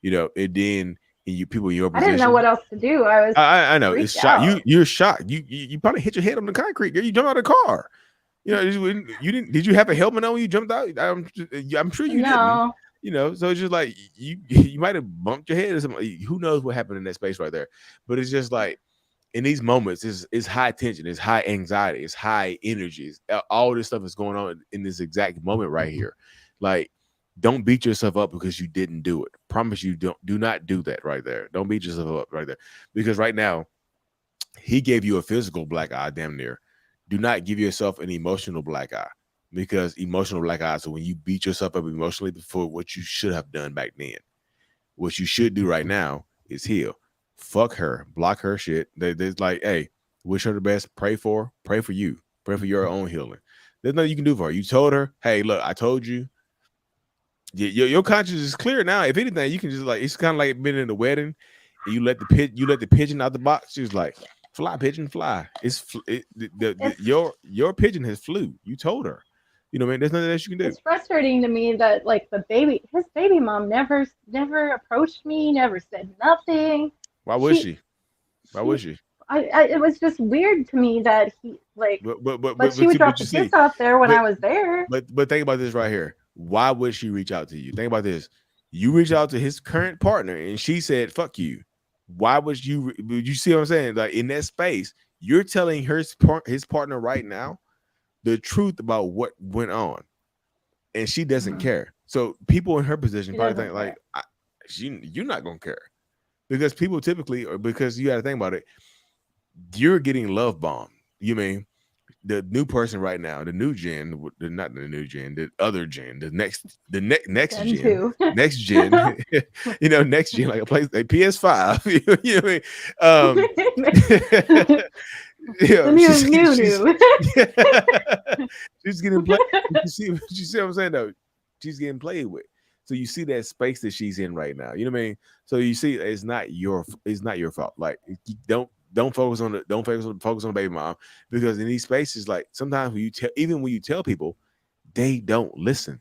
You know, and then you people in your I didn't know what position. else to do. I was I know it's freaked shock. out. You're shocked. You probably hit your head on the concrete. Girl. You jumped out of the car. You know, you didn't. Did you have a helmet on when you jumped out? I'm sure you didn't. No, You know, so it's just like you might have bumped your head or something. Who knows what happened in that space right there? But it's just like in these moments, it's high tension, it's high anxiety, it's high energy. All this stuff is going on in this exact moment right here. Like, don't beat yourself up because you didn't do it. Promise you, do not do that right there. Don't beat yourself up right there because right now he gave you a physical black eye, damn near. Do not give yourself an emotional black eye because emotional black eye. So when you beat yourself up emotionally for what you should have done back then, what you should do right now is heal. Fuck her, block her shit. There's like, hey, wish her the best. Pray for you, pray for your own healing. There's nothing you can do for her. You told her, hey, look, I told you. Your conscience is clear now. If anything, you can just like it's kind of like being in a wedding, and you let the pigeon out the box. She was like, "Fly, pigeon, fly." it's Your pigeon has flew. You told her. You know, man. There's nothing else you can do. it's frustrating to me that like his baby mom never approached me, never said nothing. Why would She she? Why she would she? it was just weird to me that he like, but she would drop But the you see, kids off there when but I was there. but think about this right here. Why would she reach out to you? Think about this. You reach out to his current partner, and she said, "Fuck you." Why would you? You see what I'm saying? Like in that space, you're telling his partner right now the truth about what went on, and she doesn't Mhm. care. So people in her position She probably think doesn't like, care. you're not gonna care because people typically, or because you got to think about it, you're getting love bombed. You mean the new person right now, the new gen, not the new gen, the other gen, next Then gen, too. next gen, next gen, like a place like PS5. You know what I mean? The new. She's getting played. You see what I'm saying though? She's getting played with. So you see that space that she's in right now. You know what I mean? So you see, it's not your fault. Like don't focus on the baby mom because in these spaces, like sometimes when you tell, even when you tell people, they don't listen.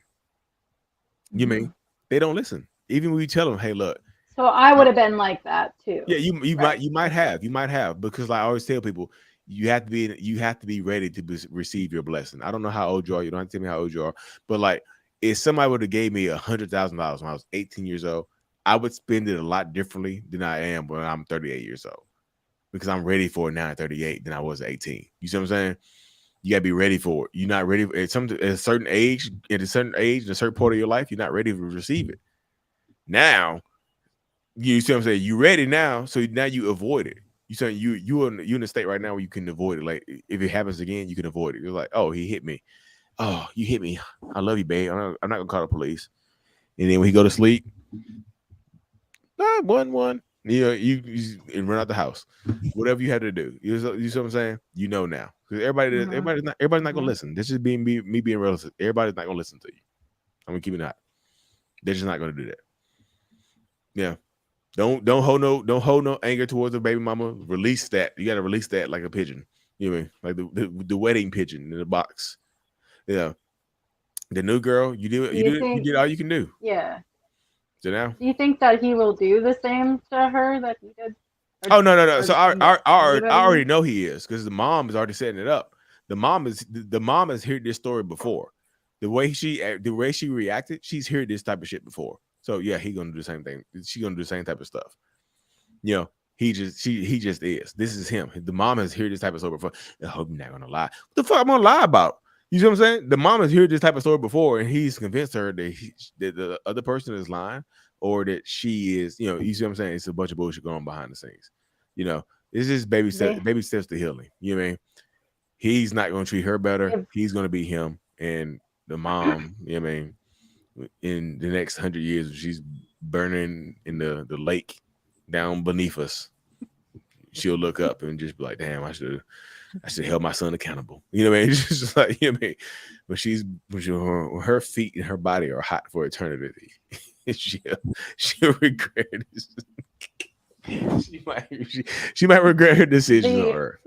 You Mhm. mean they don't listen. Even when you tell them, hey, look, So I would have been like that yeah, too, you might right? have Okay. because like I always tell people, you have to be ready to receive your blessing. I don't know how old you are. You don't have to tell me how old you are, but like if somebody would have gave me $100,000 when I was 18 years old, I would spend it a lot differently than I am when I'm 38 years old because I'm ready for it now at 38 than I was at 18. You see what I'm saying? You gotta be ready for it. You're not ready at a certain age, in a certain part of your life, you're not ready to receive it. Now you see what I'm saying? You ready now, so now you avoid it. You saying you in a state right now where you can avoid it. Like if it happens again, you can avoid it. You're like, oh, he hit me. Oh, you hit me. I love you, babe. I'm not gonna call the police. And then when he go to sleep, 911. You run out the house, whatever you had to do. You see what I'm saying? You know now, because Mhm. everybody's not gonna Mhm. listen. This is being me being realistic. Everybody's not gonna listen to you. I'm gonna keep it hot. They're just not gonna do that. Yeah. Don't hold no anger towards the baby mama. Release that. You gotta release that like a pigeon. You know what I mean? Like the wedding pigeon in the box. Yeah. The new girl, Do you you think? did all you can do. Yeah. So now. Do you think that he will do the same to her that he did, Oh no. or So I anybody? already know he is because the mom is already setting it up. The mom has heard this story before. The way she reacted, she's heard this type of shit before. So yeah, he gonna do the same thing. She gonna do the same type of stuff. You know, he just is. This is him. The mom has heard this type of story before. I hope you're not gonna lie. What the fuck I'm gonna lie about? You see what I'm saying? The mom has heard this type of story before, and he's convinced her that the other person is lying or that she is. You see what I'm saying? It's a bunch of bullshit going on behind the scenes. You know, it's just They baby steps to healing. You know what I mean? He's not gonna treat her better. they've He's gonna be him, and the mom. You know what I mean? In the next 100 years, she's burning in the lake down beneath us, she'll look up and just be like, "Damn, I should held my son accountable." You know what I mean? It's just like you know what I mean. When her feet and her body are hot for eternity, she'll she'll regret this. She might regret her decisions on the Earth.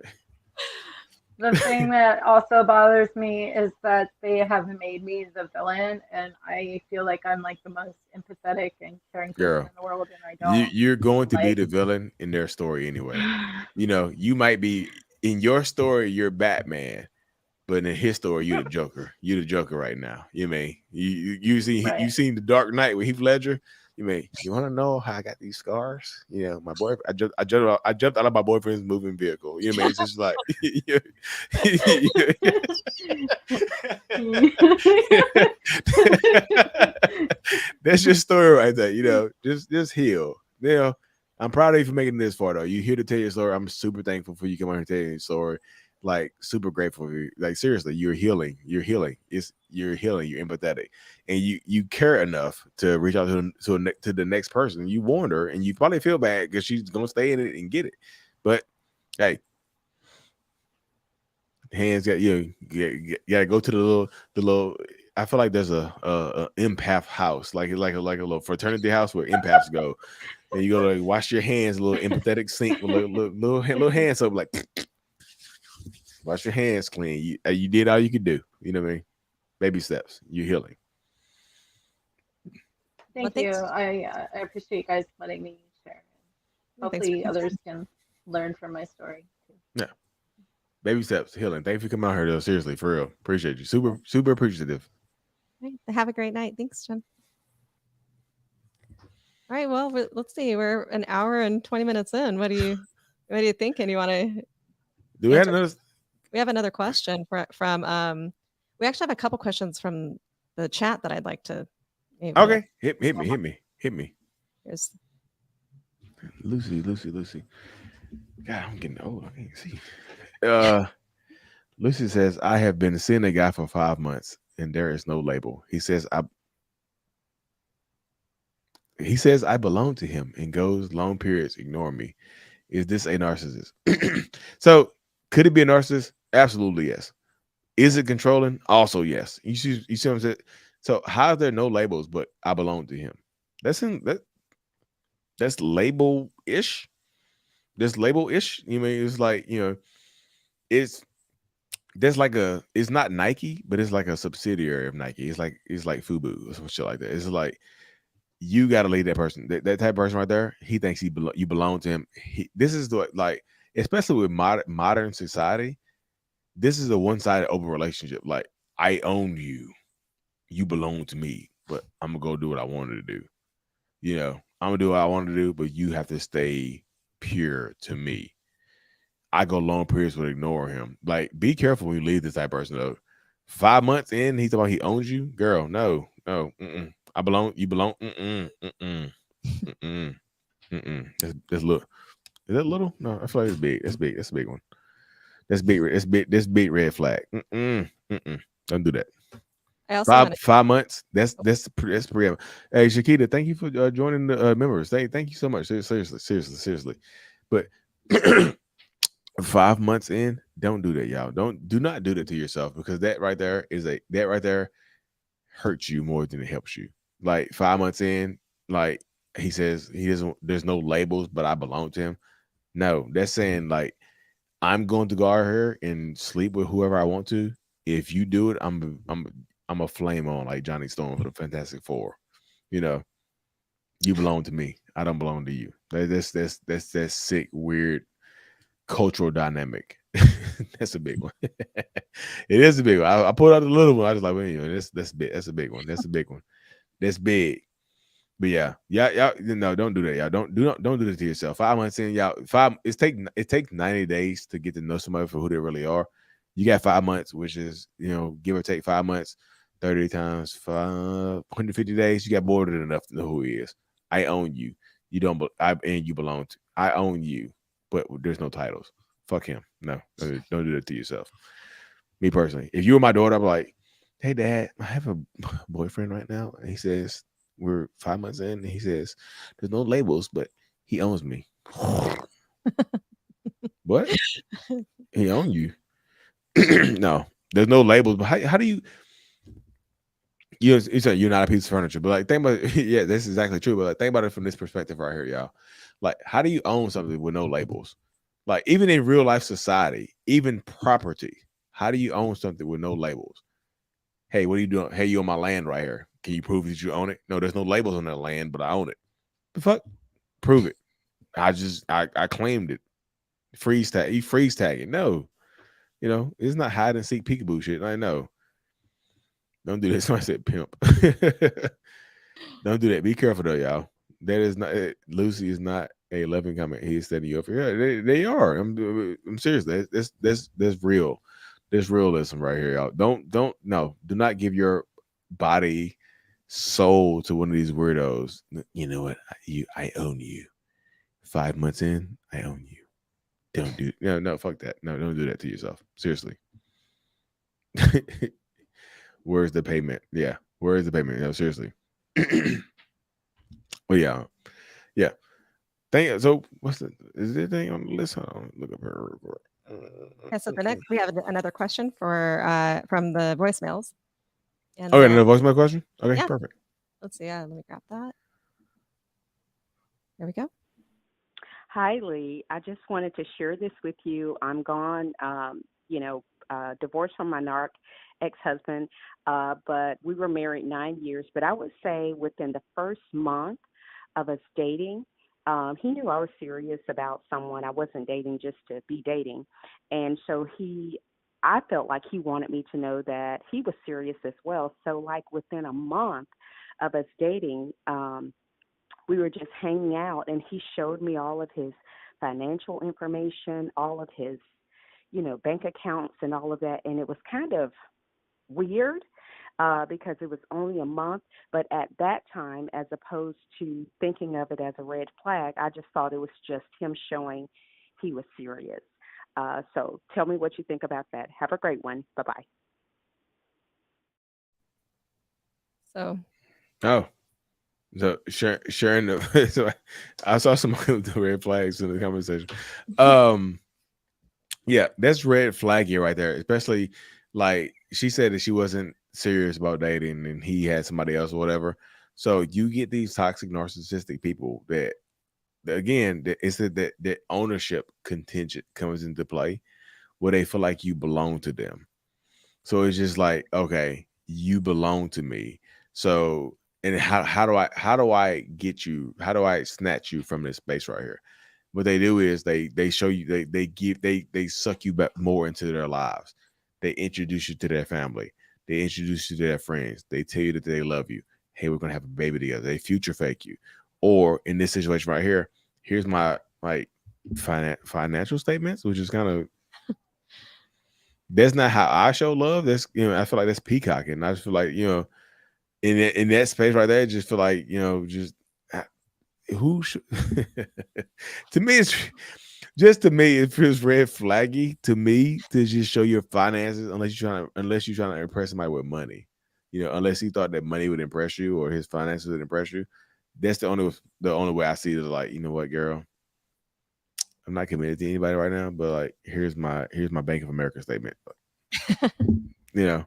the thing that also bothers me is that they have made me the villain, and I feel like I'm like the most empathetic and caring person Girl, in the world, and I don't you're going to be like. the villain in their story anyway. You might be in your story, you're Batman, but in his story, you're the Joker. You're the Joker right now. You mean you Right. seen the Dark Knight with Heath Ledger? You want to know how I got these scars? My boyfriend. I jumped out of my boyfriend's moving vehicle. You know what I mean? It's just like that's your story right there. Just heal. I'm proud of you for making this far though. You here to tell your story. I'm super thankful for you coming here and telling your story. Like super grateful for you. Like seriously, you're healing. You're healing. You're healing. You're empathetic, and you care enough to reach out to the next person. You warned her, and you probably feel bad because she's gonna stay in it and get it. But hey, hands got you gotta go to the little. I feel like there's a empath house, like a little fraternity house where empaths go, and you go to like, wash your hands, a little empathetic sink with little hand soap, like wash your hands clean. You did all you could do. You know what I mean? Baby steps. You're healing. Well, Thank you. thanks. I appreciate you guys letting me share. Thanks for Hopefully, others can learn from my story too. Yeah. Baby steps, healing. Thank you for coming out here though. Seriously, for real. Appreciate you. Yeah. Super appreciative. Right. Have a great night. Thanks, Jen. All right. Well, let's see. We're an hour and 20 minutes in. What are you thinking? You want to Do we have answer? another? We have another question from we actually have a couple questions from the chat that I'd like to maybe Okay. Hit me. here's Lucy. God, I'm getting old. I can't see. Lucy says, I have been seeing a guy for 5 months and there is no label. He says I belong to him and goes long periods ignoring me. Is this a narcissist? So could it be a narcissist? Absolutely yes. Is it controlling? Also yes. You see what I'm saying? So how is there no labels but I belong to him? That's label-ish. That's label-ish. You mean it's like, it's it's not Nike, but it's like a subsidiary of Nike. It's like Fubu or some shit like that. It's like you got to leave that person. That type of person right there. He thinks you belong to him. This is the like, especially with modern society. This is a one-sided open relationship. Like I own you, you belong to me, but I'm gonna go do what I wanted to do. I'm gonna do what I want to do, but you have to stay pure to me. I go long periods with ignoring him. Like, be careful when you leave this type of person though. 5 months in, he's talking about he owns you, girl. No, no, I belong. You belong. That's little. Is that little? No, I feel like it's big. That's big. That's a big one. That's big. That's big. That's big red flag. Don't do that. I also want to. 5 months. That's pretty. Hey, Shakita, thank you for joining the members. Thank you so much. Seriously. But 5 months in, don't do that, y'all. Do not do that to yourself, because that right there hurts you more than it helps you. Like 5 months in, like he says he doesn't. There's no labels, but I belong to him. No, that's saying like I'm going to go out here and sleep with whoever I want to. If you do it, I'm a flame on like Johnny Storm for the Fantastic Four. You know, you belong to me. I don't belong to you. That's sick, weird cultural dynamic. That's a big one. It is a big one. I pulled out the little one. I was like, well, you know, that's big. That's a big one. That's a big one. That's big. But yeah, no, don't do that, y'all. Don't do this to yourself. 5 months in, y'all. It takes 90 days to get to know somebody for who they really are. You got 5 months, which is, give or take 5 months, 30 times 150 days. You got more than enough to know who he is. I own you. You don't. And you belong to. I own you, but there's no titles. Fuck him. No, don't do that to yourself. Me personally, if you were my daughter, I'm like, hey, Dad, I have a boyfriend right now, and he says we're 5 months in, and he says there's no labels, but he owns me. What? He owns you? No, there's no labels. But how do you? You said you're not a piece of furniture, but like think about it. Yeah, that's exactly true. But like, think about it from this perspective right here, y'all. Like, how do you own something with no labels? Like, even in real life society, even property, how do you own something with no labels? Hey, what are you doing? Hey, you on my land right here. Can you prove that you own it? No, there's no labels on that land, but I own it. The fuck? Prove it. I claimed it. Freeze tag. You freeze tag it. No. It's not hide and seek peekaboo shit. I know. Don't do this. Somebody said pimp. Don't do that. Be careful though, y'all. That is not Lucy is not a loving comment. He is setting you up. Yeah, they are. I'm serious. That's real. There's realism right here, y'all. Do not give your body, soul to one of these weirdos. You know what? I own you. 5 months in, I own you. Don't do no, fuck that. No, don't do that to yourself. Seriously. Where's the payment? Yeah. Where is the payment? No, seriously. Well, yeah. Yeah. So is there anything on the list? Hold on, look up her report. Yeah, so the next we have another question for from the voicemails. And okay, another voicemail question? Okay, yeah. Perfect. Let's see. Let me grab that. There we go. Hi, Lee. I just wanted to share this with you. I'm gone, divorced from my narc ex-husband, but we were married 9 years. But I would say within the first month of us dating, he knew I was serious about someone. I wasn't dating just to be dating. And so I felt like he wanted me to know that he was serious as well. So like within a month of us dating, we were just hanging out, and he showed me all of his financial information, all of his, bank accounts and all of that. And it was kind of weird because it was only a month. But at that time, as opposed to thinking of it as a red flag, I just thought it was just him showing he was serious. So tell me what you think about that. Have a great one. Bye-bye. So. So sharing the so I saw some of the red flags in the conversation. Yeah, that's red flaggy right there. Especially like she said that she wasn't serious about dating and he had somebody else or whatever. So you get these toxic narcissistic people that again it's that ownership contingent comes into play where they feel like you belong to them. So it's just like, okay, you belong to me. So and how do I get you? How do I snatch you from this space right here? What they do is they show you they suck you back more into their lives. They introduce you to their family. They introduce you to their friends. They tell you that they love you. Hey, we're gonna have a baby together. They future fake you. Or in this situation right here, here's my like financial statements, which is kind of that's not how I show love. That's I feel like that's peacocking. I just feel like in that space right there, I just feel like just who should to me it's just to me it feels red flaggy to me to just show your finances unless you're trying to impress somebody with money. unless he thought that money would impress you or his finances would impress you. That's the only way I see it is like, you know what, girl, I'm not committed to anybody right now, but like here's my Bank of America statement. You know,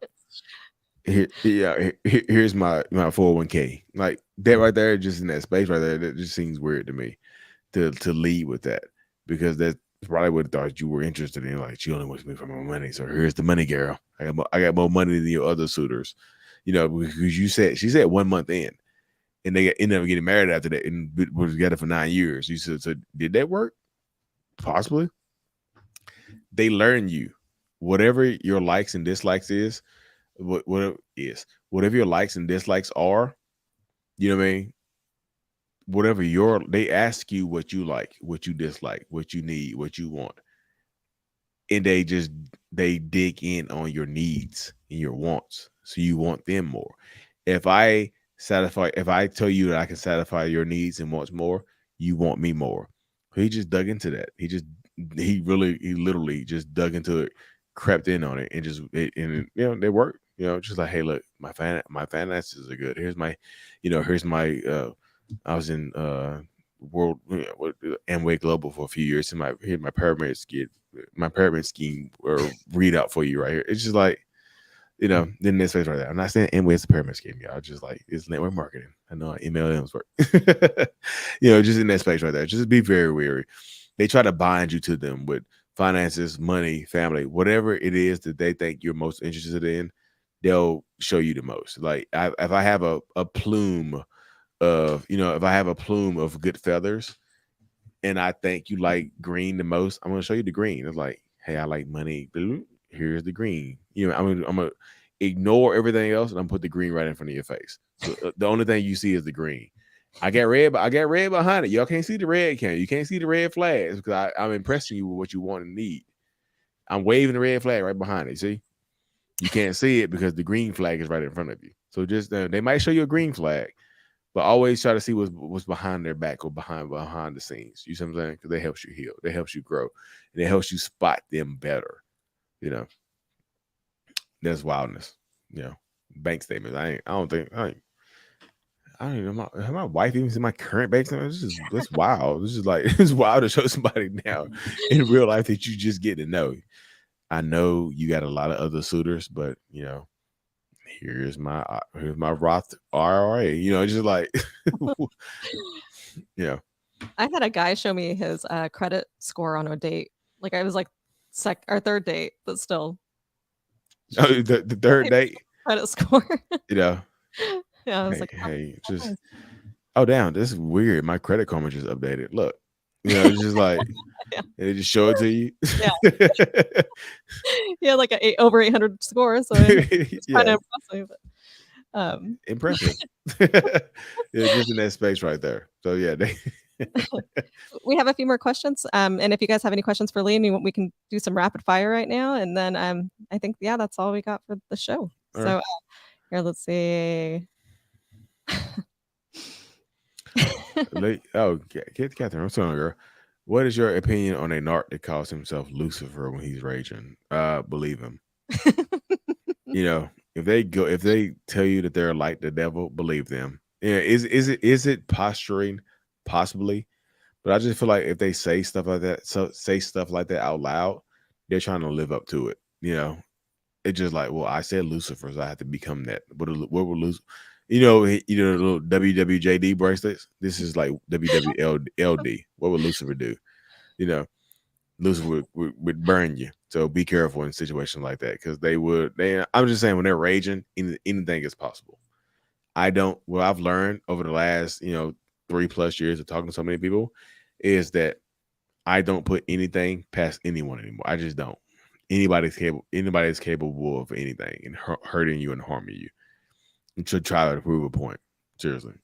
here's my 401k. Like that right there, just in that space right there, that just seems weird to me to lead with that, because that's probably what thought you were interested in. Like, she only wants me for my money, so here's the money, girl. I got more money than your other suitors, because she said 1 month in, and they ended up getting married after that, and was together for 9 years. You said, so did that work? Possibly. They learn you, whatever your likes and dislikes is, whatever your likes and dislikes are. You know what I mean? Whatever they ask you what you like, what you dislike, what you need, what you want, and they dig in on your needs and your wants, so you want them more. If I tell you that I can satisfy your needs and wants more, you want me more. He just dug into that. He literally just dug into it, crept in on it, and they work. Just like, hey, look, my finances are good. Here's my I was in world Amway Global for a few years, and here's my pyramid scheme or readout for you right here. It's just like, then this space right there. I'm not saying Amway is a pyramid scheme, y'all. Just like, it's network marketing. I know how MLMs work. Just in that space right there. Just be very wary. They try to bind you to them with finances, money, family, whatever it is that they think you're most interested in. They'll show you the most. Like, if I have a plume if I have a plume of good feathers, and I think you like green the most, I'm gonna show you the green. It's like, hey, I like money blue. Here's the green. I'm gonna ignore everything else, and I'm put the green right in front of your face. So the only thing you see is the green. I got red behind it. Y'all can't see the red, can you? You can't see the red flags, because I'm impressing you with what you want and need. I'm waving the red flag right behind it. See, you can't see it because the green flag is right in front of you. So just they might show you a green flag, but always try to see what's behind their back or behind the scenes. You see what I'm saying? Because they helps you heal, they helps you grow, and it helps you spot them better. You know, that's wildness. Bank statements. I don't even know my wife even seen my current bank statement. That's wild. This is like it's wild to show somebody now in real life that you just get to know. I know you got a lot of other suitors, but here's my Roth IRA. Just like yeah. I had a guy show me his credit score on a date. Like, I was like our third date, but still. Oh, the third date. Credit score. Yeah, I was like, hey, just damn, this is weird. My credit karma just updated. Look, it's just like yeah. they just show it to you. Yeah. Yeah, like over 800 score. So it's kind of impressive. Impressive. Just in that space right there. So yeah, we have a few more questions. And if you guys have any questions for Lee, we can do some rapid fire right now. And then I think, that's all we got for the show. All so here, let's see. Catherine, what's on, girl? What is your opinion on a narc that calls himself Lucifer when he's raging? Believe him. If they tell you that they're like the devil, believe them. Yeah, is it posturing? Possibly. But I just feel like if they say stuff like that out loud, they're trying to live up to it. It's just like, well, I said Lucifer, so I have to become that. What will Lucifer? The little WWJD bracelets. This is like WWLD. What would Lucifer do? Lucifer would burn you. So be careful in situations like that, because I'm just saying, when they're raging, anything is possible. What I've learned over the last 3+ years of talking to so many people is that I don't put anything past anyone anymore. I just don't. Anybody's capable of anything and hurting you and harming you, and to try to prove a point. Seriously.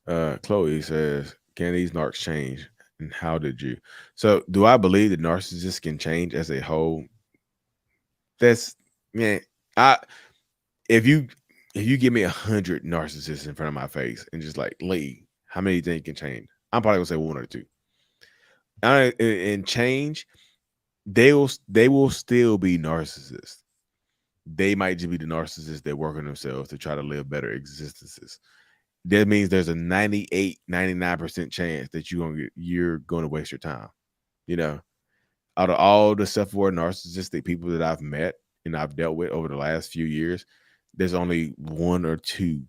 Chloe says, can these narcs change, and how did you? So, do I believe that narcissists can change as a whole? That's, man, if you give me 100 narcissists in front of my face and just like, Lee, how many do you think can change? I'm probably gonna say one or two. And change, they will still be narcissists. they might just be the narcissists that work on themselves to try to live better existences. That means there's a 98, 99% chance that you're going to waste your time. You know, out of all the self-aware narcissistic people that I've met and I've dealt with over the last few years, there's only one or two,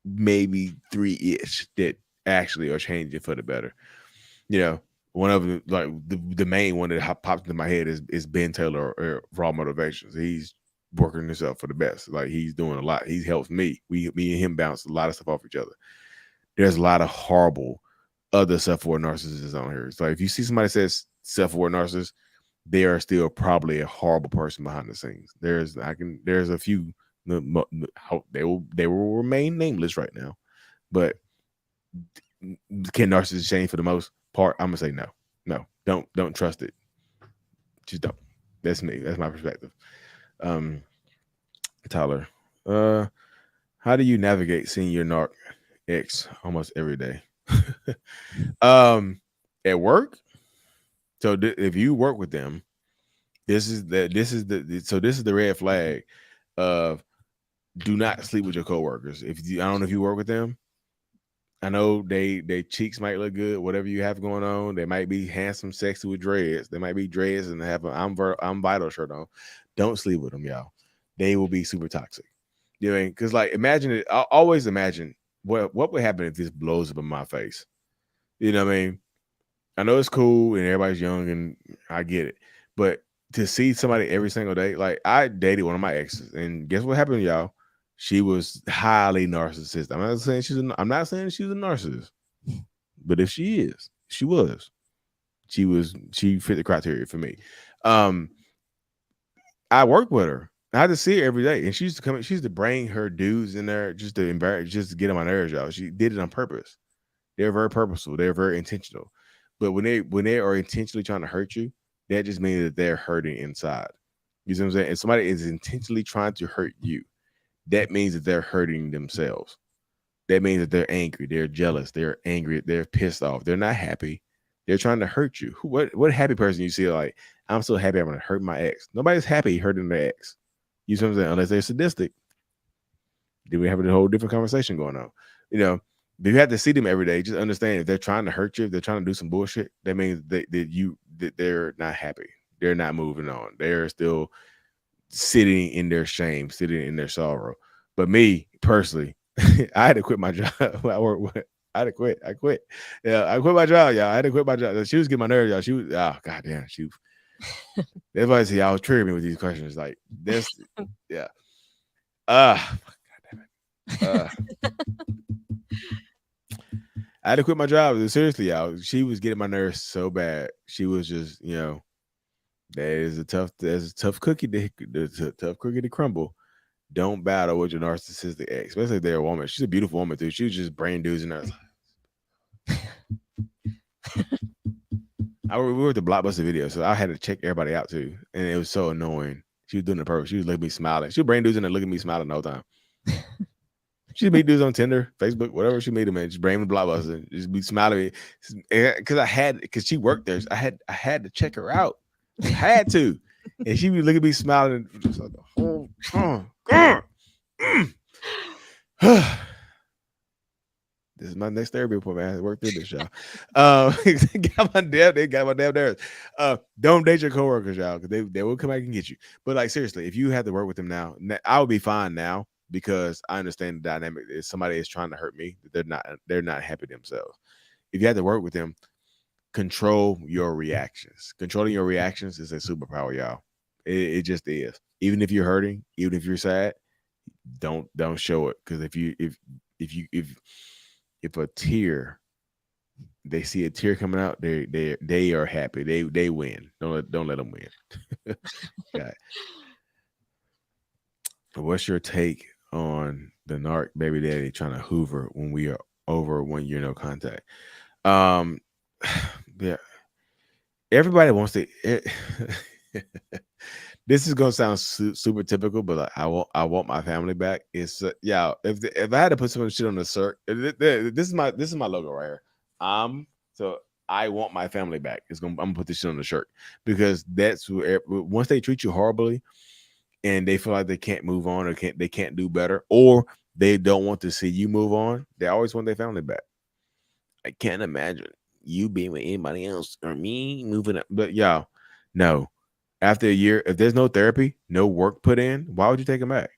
maybe three-ish that actually are changing for the better. You know, one of them, like the main one that pops into my head is Ben Taylor or Raw Motivations. He's working himself for the best. Like he's doing a lot. He helps me. Me and him bounce a lot of stuff off each other. There's a lot of horrible other self-aware narcissists on here. So if you see somebody that says self-aware narcissist, they are still probably a horrible person behind the scenes. There's a few. They will remain nameless right now, but can narcissists change for the most part? I'm gonna say no. Don't trust it. Just don't. That's me. That's my perspective. Tyler, how do you navigate seeing your narc ex almost every day? At work. So if you work with them, this is the red flag of do not sleep with your coworkers. I don't know if you work with them. I know they cheeks might look good, whatever you have going on. They might be handsome, sexy with dreads. They might be dreads and have an I'm vital shirt on. Don't sleep with them, y'all. They will be super toxic. You know, because like imagine it. I always imagine what would happen if this blows up in my face. You know what I mean? I know it's cool and everybody's young and I get it, but to see somebody every single day, like I dated one of my exes, and guess what happened, y'all? She was highly narcissistic. I'm not saying she's a narcissist, but if she is, she fit the criteria for me. I worked with her. I had to see her every day, and she used to come. She used to bring her dudes in there just to embarrass, just to get on my nerves, y'all. She did it on purpose. They're very purposeful. They're very intentional. But when they are intentionally trying to hurt you, that just means that they're hurting inside. You see what I'm saying? If somebody is intentionally trying to hurt you, that means that they're hurting themselves. That means that they're angry, they're jealous, they're angry, they're pissed off, they're not happy. They're trying to hurt you. What happy person you see like, I'm so happy I'm gonna hurt my ex? Nobody's happy hurting their ex. You see what I'm saying? Unless they're sadistic. Then we have a whole different conversation going on. You know, but you have to see them every day. Just understand if they're trying to hurt you, if they're trying to do some bullshit, that means that they're not happy. They're not moving on. They're still sitting in their shame, sitting in their sorrow. But me personally, I had to quit my job. I had to quit. I quit. Yeah, I quit my job, y'all. I had to quit my job. She was getting my nerves, y'all. She was, oh goddamn, she. That's why I say y'all trigger me with these questions. Like this, yeah. God damn it. I had to quit my job. Seriously, y'all. She was getting my nerves so bad. She was just, there's a tough cookie to crumble. Don't battle with your narcissistic ex, especially if they're a woman. She's a beautiful woman too. She was just brain dudes in her. We were at the Blockbuster video, so I had to check everybody out too, and it was so annoying. She was doing it purpose. She was looking at me smiling. She was brain dudes in there looking at me smiling the whole time. She'd meet dudes on Tinder, Facebook, whatever she meet them in. Just bring them to Blockbuster, just be smiling at me because she worked there. I had to check her out. I had to, and she would look at me smiling just like the whole time. This is my next therapy appointment. I had to work through this, y'all. Got my damn nerves. Don't date your coworkers, y'all, because they will come back and get you. But like seriously, if you have to work with them now, I would be fine now because I understand the dynamic. If somebody is trying to hurt me, they're not happy themselves. If you have to work with them, control your reactions. Controlling your reactions is a superpower, y'all. It just is. Even if you're hurting, even if you're sad, don't show it. Because if a tear, they see a tear coming out, they are happy. They win. Don't let them win. God. What's your take on the narc baby daddy trying to hoover when we are over 1 year no contact? Yeah. Everybody wants to. This is gonna sound super typical, but like, I want my family back. It's if I had to put some shit on the shirt, this is my logo right here. So I want my family back. I'm gonna put this shit on the shirt because that's where once they treat you horribly, and they feel like they can't move on or they can't do better, or they don't want to see you move on. They always want their family back. I can't imagine you being with anybody else or me moving up. But y'all, no. After a year, if there's no therapy, no work put in, why would you take him back?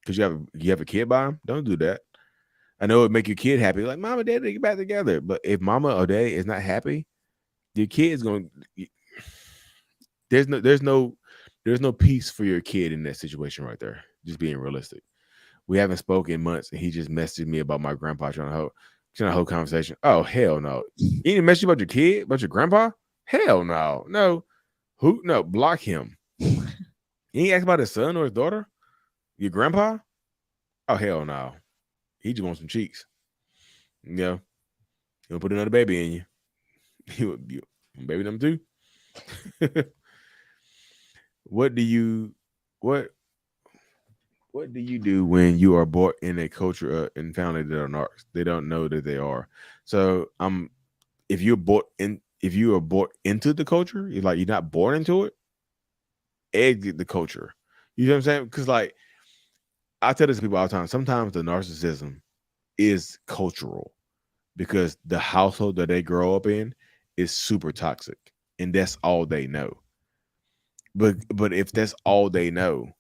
Because you have a kid by him? Don't do that. I know it make your kid happy, like mama, dad, they get back together. But if mama or dad is not happy, your kid's going. There's no peace for your kid in that situation right there. Just being realistic. We haven't spoken in months, and he just messaged me about my grandpa trying to hold conversation. Oh hell no! He didn't message you about your kid, about your grandpa. Hell no, no. Who? No, block him. He ain't asked about his son or his daughter. Your grandpa? Oh hell no. He just wants some cheeks. Yeah, he'll put another baby in you. You baby number two. what do you what what do you do when you are brought in a culture and family that are narcs? They don't know that they are. So if you are brought into the culture, you're not born into it, exit the culture. You know what I'm saying? Because like I tell this to people all the time, sometimes the narcissism is cultural because the household that they grow up in is super toxic, and that's all they know. But if that's all they know,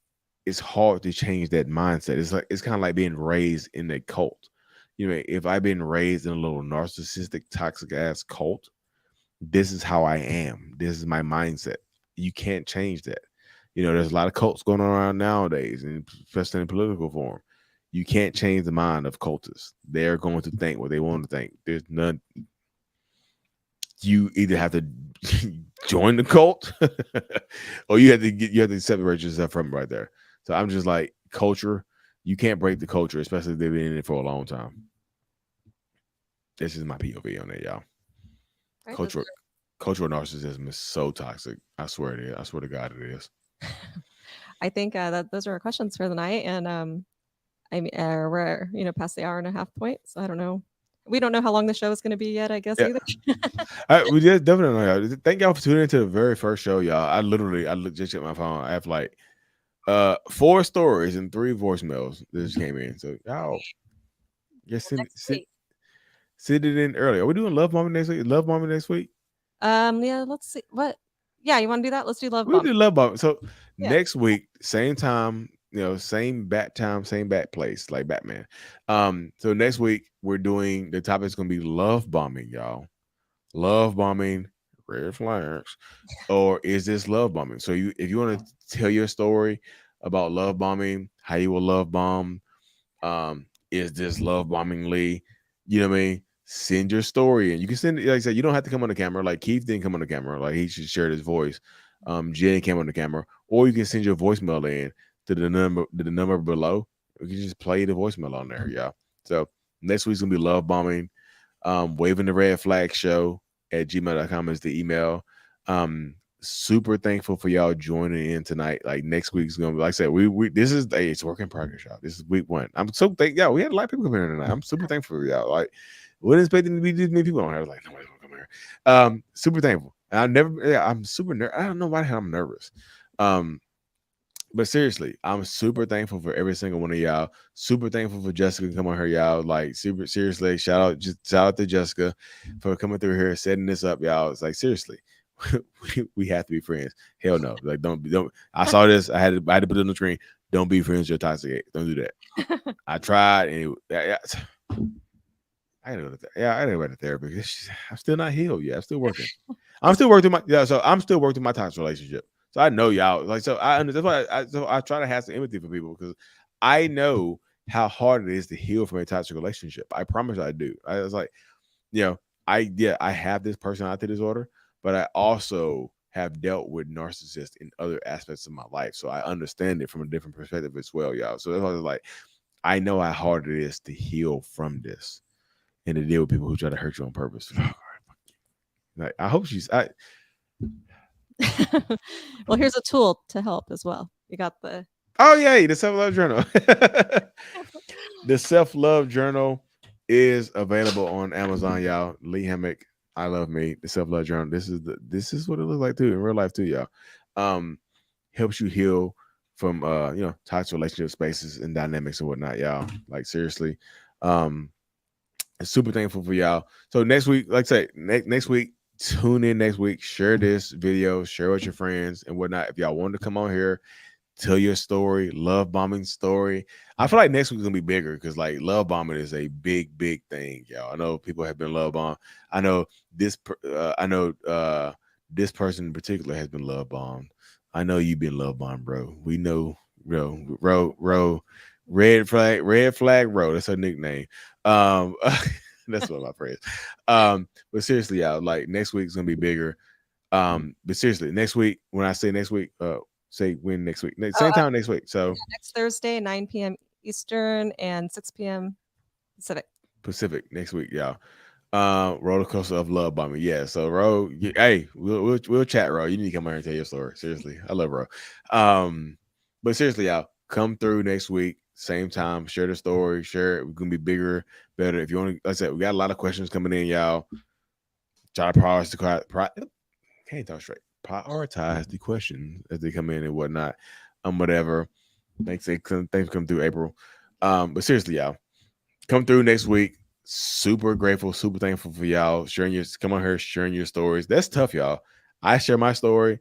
it's hard to change that mindset. It's kind of like being raised in a cult. If I've been raised in a little narcissistic, toxic ass cult, this is how I am. This is my mindset. You can't change that. There's a lot of cults going on around nowadays, and especially in political form. You can't change the mind of cultists. They're going to think what they want to think. There's none. You either have to join the cult, or you have to separate yourself from it right there. So I'm just like, culture. You can't break the culture, especially if they've been in it for a long time. This is my POV on that, y'all. Right, Cultural narcissism is so toxic. I swear it is. I swear to God it is. I think that those are our questions for the night, and I mean, we're past the hour and a half point, so I don't know. We don't know how long the show is going to be yet, I guess, Yeah. either. We just definitely know, y'all. Thank y'all for tuning into the very first show, y'all. Just checked my phone. I have like 4 stories and 3 voicemails that just came in. So y'all, just Next week. send it in early. Are we doing love bombing next week? Love bombing next week? Yeah, let's see. What? Yeah, you want to do that? Let's do love We'll bomb. do love bombing. So Yeah. next week, same time, same bat time, same bat place, like Batman. So next week we're doing, the topic is gonna be love bombing, y'all. Love bombing, red flags, or is this love bombing? So if you want to tell your story about love bombing, how you will love bomb, is this love bombing Lee? You know what I mean? Send your story, and you can send it. Like I said, you don't have to come on the camera. Like Keith didn't come on the camera. Like he should share his voice. Jen came on the camera, or you can send your voicemail in to the number below. You can just play the voicemail on there, yeah. So next week's gonna be love bombing. Waving the red flag show at gmail.com is the email. Super thankful for y'all joining in tonight. Like next week's gonna be, like I said, we this is it's work in progress, y'all. This is week 1. I'm so thankful. We had a lot of people come here tonight. I'm super thankful for y'all. Like, wasn't expecting to be this many people on here. I was like, nobody's gonna come here. Super thankful. I'm super I don't know why the hell I'm nervous. But seriously, I'm super thankful for every single one of y'all. Super thankful for Jessica coming here, y'all. Like, super seriously, shout out to Jessica for coming through here, setting this up, y'all. It's like, seriously, we have to be friends. Hell no, like don't. I saw this. I had to put it on the screen. Don't be friends with your toxic ex. Don't do that. I tried, and I gotta go to therapy. I'm still not healed yet. I'm still working. I'm still working So I'm still working my toxic relationship. So I know y'all. Like, so I understand. That's why I try to have some empathy for people, because I know how hard it is to heal from a toxic relationship. I promise I do. I was like, I have this personality disorder, but I also have dealt with narcissists in other aspects of my life. So I understand it from a different perspective as well, y'all. So that's why I was like, I know how hard it is to heal from this and to deal with people who try to hurt you on purpose. Like, I hope Well, here's a tool to help as well. You got the the self-love journal. The self-love journal is available on Amazon, y'all. Lee Hammock, I love me. The self-love journal. This is what it looks like too in real life too, y'all. Helps you heal from toxic relationship spaces and dynamics and whatnot, y'all. Like seriously. Super thankful for y'all. So next week, like I say, next week, tune in next week, share this video, share with your friends and whatnot. If y'all want to come on here, tell your story, love bombing story. I feel like next week's gonna be bigger because like love bombing is a big thing, y'all. I know people have been love bombed. I know this this person in particular has been love bombed. I know you've been love bombed, bro. We know, row, red flag row. That's her nickname. That's what my friends. But seriously, y'all, like next week's gonna be bigger. But seriously, next week, when I say next week, say when next week, same time next week. So next Thursday, 9 p.m. Eastern and 6 p.m. Pacific next week, y'all. Roller coaster of love bombing. Yeah. So Ro, hey, we'll chat, Ro. You need to come here and tell your story. Seriously. I love Ro. But seriously, y'all, come through next week, same time, share the story, share it. We're gonna be bigger, better. If you want to, like I said, we got a lot of questions coming in, y'all. Try to can't talk straight. Prioritize the questions as they come in and whatnot. Whatever. Thanks for come through, April. But seriously, y'all, come through next week. Super grateful, super thankful for y'all come on here, sharing your stories. That's tough, y'all. I share my story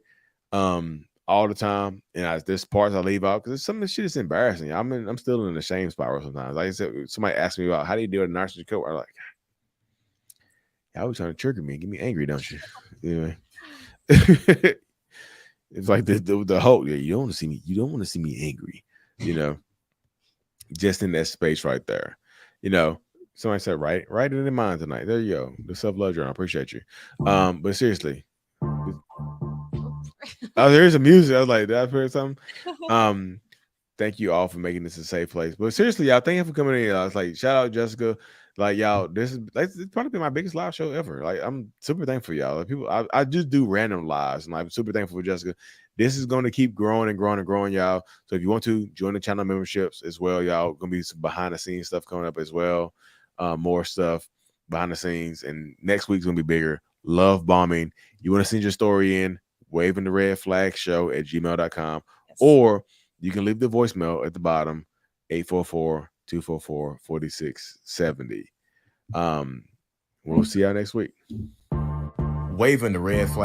all the time, and there's parts I leave out because some of the shit is embarrassing. I'm still in the shame spiral sometimes. Like I said, somebody asked me about how do you deal with narcissistic coach. I'm like, y'all always trying to trigger me and get me angry, don't you? Anyway. It's like the whole you don't want to see me. You don't want to see me angry, just in that space right there. Somebody said write it in mind tonight. There you go. The self-love journal. I appreciate you. But seriously. Oh, there's a music. I was like, did I hear something? Thank you all for making this a safe place. But seriously, y'all, thank you for coming in. I was like, shout out Jessica. Like, y'all, it's probably been my biggest live show ever. Like, I'm super thankful, y'all. Like, people, I just do random lives, and I'm super thankful for Jessica. This is going to keep growing and growing and growing, y'all. So if you want to join the channel memberships as well, y'all, gonna be some behind the scenes stuff coming up as well. More stuff behind the scenes, and next week's gonna be bigger. Love bombing. You want to send your story in? Waving the red flag show at gmail.com, or you can leave the voicemail at the bottom, 844-244-4670. We'll see y'all next week. Waving the red flag.